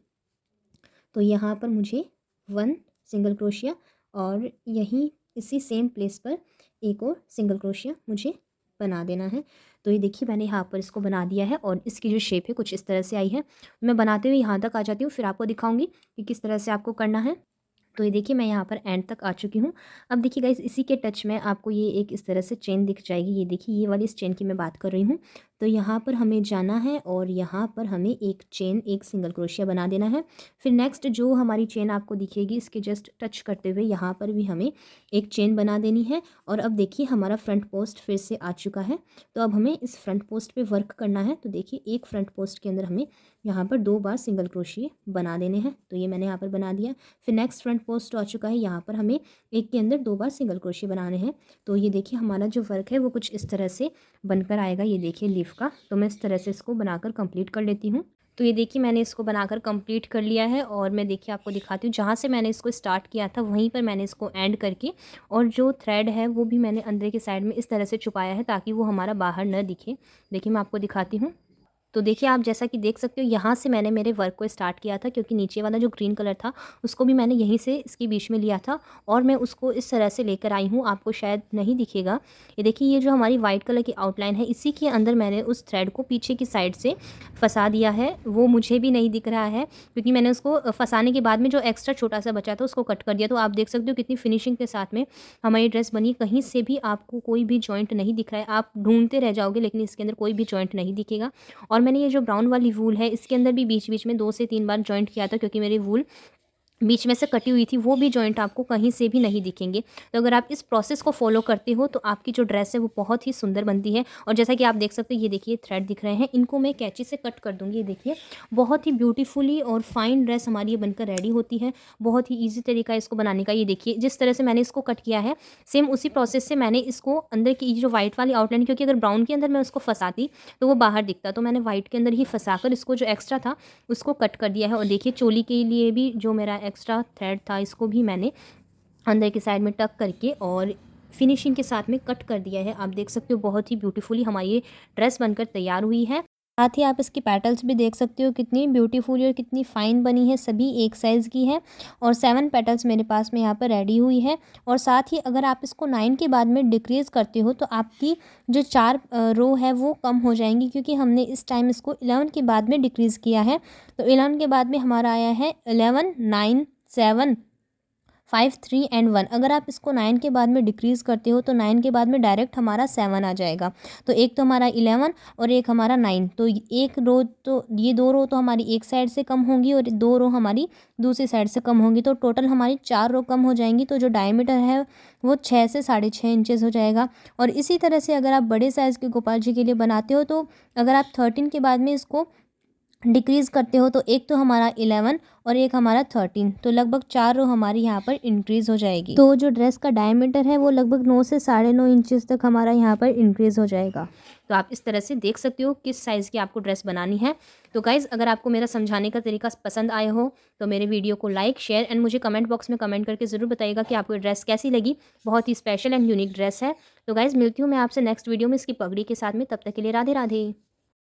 तो यहाँ पर मुझे 1 सिंगल क्रोशिया और यहीं इसी सेम प्लेस पर एक और सिंगल क्रोशिया मुझे बना देना है। तो ये देखिए मैंने यहाँ पर इसको बना दिया है और इसकी जो शेप है कुछ इस तरह से आई है। मैं बनाते हुए यहाँ तक आ जाती हूँ, फिर आपको दिखाऊंगी कि किस तरह से आपको करना है। तो ये देखिए मैं यहाँ पर एंड तक आ चुकी हूँ। अब देखिए गाइस इसी के टच में आपको ये एक इस तरह से चेन दिख जाएगी। ये देखिए ये वाली इस चेन की मैं बात कर रही हूँ। तो यहाँ पर हमें जाना है और यहाँ पर हमें एक चेन एक सिंगल क्रोशिया बना देना है। फिर नेक्स्ट जो हमारी चेन आपको दिखेगी इसके जस्ट टच करते हुए यहाँ पर भी हमें एक चेन बना देनी है। और अब देखिए हमारा फ्रंट पोस्ट फिर से आ चुका है। तो अब हमें इस फ्रंट पोस्ट पे वर्क करना है। तो देखिए एक फ्रंट पोस्ट के अंदर हमें यहाँ पर 2 बार सिंगल क्रोशिया बना देने हैं। तो ये मैंने यहाँ पर बना दिया। फिर नेक्स्ट फ्रंट पोस्ट आ चुका है, यहाँ पर हमें एक के अंदर 2 बार सिंगल क्रोशिया बनाने हैं। तो ये देखिए हमारा जो वर्क है वो कुछ इस तरह से बनकर आएगा। ये देखिए लीफ का। तो मैं इस तरह से इसको बनाकर कंप्लीट कर लेती हूँ। तो ये देखिए मैंने इसको बनाकर कंप्लीट कर लिया है और मैं देखिए आपको दिखाती हूँ जहाँ से मैंने इसको स्टार्ट किया था वहीं पर मैंने इसको एंड करके और जो थ्रेड है वो भी मैंने अंदर के साइड में इस तरह से छुपाया है ताकि वो हमारा बाहर न दिखे। देखिए मैं आपको दिखाती हूँ। तो देखिए आप जैसा कि देख सकते हो यहाँ से मैंने मेरे वर्क को स्टार्ट किया था क्योंकि नीचे वाला जो ग्रीन कलर था उसको भी मैंने यहीं से इसके बीच में लिया था और मैं उसको इस तरह से लेकर आई हूँ। आपको शायद नहीं दिखेगा। ये देखिए ये जो हमारी वाइट कलर की आउटलाइन है इसी के अंदर मैंने उस थ्रेड को पीछे की साइड से फंसा दिया है। वो मुझे भी नहीं दिख रहा है क्योंकि मैंने उसको फंसाने के बाद में जो एक्स्ट्रा छोटा सा बचा था उसको कट कर दिया। तो आप देख सकते हो कितनी फिनिशिंग के साथ में हमारी ड्रेस बनी। कहीं से भी आपको कोई भी जॉइंट नहीं दिख रहा है। आप ढूंढते रह जाओगे लेकिन इसके अंदर कोई भी जॉइंट नहीं दिखेगा। और मैंने ये जो ब्राउन वाली वूल है इसके अंदर भी बीच बीच में 2 से 3 बार जॉइंट किया था क्योंकि मेरी वूल बीच में से कटी हुई थी। वो भी जॉइंट आपको कहीं से भी नहीं दिखेंगे। तो अगर आप इस प्रोसेस को फॉलो करते हो तो आपकी जो ड्रेस है वो बहुत ही सुंदर बनती है। और जैसा कि आप देख सकते हो ये देखिए थ्रेड दिख रहे हैं, इनको मैं कैंची से कट कर दूंगी। ये देखिए बहुत ही ब्यूटीफुली और फाइन ड्रेस हमारी ये बनकर रेडी होती है। बहुत ही ईजी तरीका है इसको बनाने का। ये देखिए जिस तरह से मैंने इसको कट किया है सेम उसी प्रोसेस से मैंने इसको अंदर की जो व्हाइट वाली आउटलाइन, क्योंकि अगर ब्राउन के अंदर मैं उसको फंसाती तो वो बाहर दिखता, तो मैंने व्हाइट के अंदर ही फंसा कर इसको जो एक्स्ट्रा था उसको कट कर दिया है। और देखिए चोली के लिए भी जो मेरा एक्स्ट्रा थ्रेड था इसको भी मैंने अंदर की साइड में टक करके और फिनिशिंग के साथ में कट कर दिया है। आप देख सकते हो बहुत ही ब्यूटीफुली हमारी ये ड्रेस बनकर तैयार हुई है। साथ ही आप इसकी पेटल्स भी देख सकते हो कितनी ब्यूटीफुल और कितनी फ़ाइन बनी है। सभी एक साइज़ की है और 7 पेटल्स मेरे पास में यहाँ पर रेडी हुई है। और साथ ही अगर आप इसको 9 के बाद में डिक्रीज़ करते हो तो आपकी जो 4 रो है वो कम हो जाएंगी, क्योंकि हमने इस टाइम इसको 11 के बाद में डिक्रीज़ किया है। तो 11 के बाद में हमारा आया है 11, 9, 7, 5, 3 एंड 1। अगर आप इसको 9 के बाद में डिक्रीज़ करते हो तो 9 के बाद में डायरेक्ट हमारा 7 आ जाएगा। तो एक तो हमारा 11 और एक हमारा 9। तो एक रो तो ये 2 रो तो हमारी एक साइड से कम होंगी और 2 रो हमारी दूसरी साइड से कम होंगी। तो टोटल हमारी 4 रो कम हो जाएंगी। तो जो डायमीटर है वो 6 से 6.5 इंचेस हो जाएगा। और इसी तरह से अगर आप बड़े साइज़ के गोपाल जी के लिए बनाते हो तो अगर आप 13 के बाद में इसको डिक्रीज़ करते हो तो एक तो हमारा 11 और एक हमारा 13, तो लगभग 4 रो हमारी यहाँ पर इंक्रीज़ हो जाएगी। तो जो ड्रेस का डायमीटर है वो लगभग 9 से 9.5 इंचेस तक हमारा यहाँ पर इंक्रीज़ हो जाएगा। तो आप इस तरह से देख सकते हो किस साइज़ की आपको ड्रेस बनानी है। तो गाइज़ अगर आपको मेरा समझाने का तरीका पसंद आया हो तो मेरे वीडियो को लाइक, शेयर एंड मुझे कमेंट बॉक्स में कमेंट करके ज़रूर बताइएगा कि आपको ड्रेस कैसी लगी। बहुत ही स्पेशल एंड यूनिक ड्रेस है। तो गाइज़ मिलती हूँ मैं आपसे नेक्स्ट वीडियो में इसकी पगड़ी के साथ में। तब तक के लिए राधे राधे।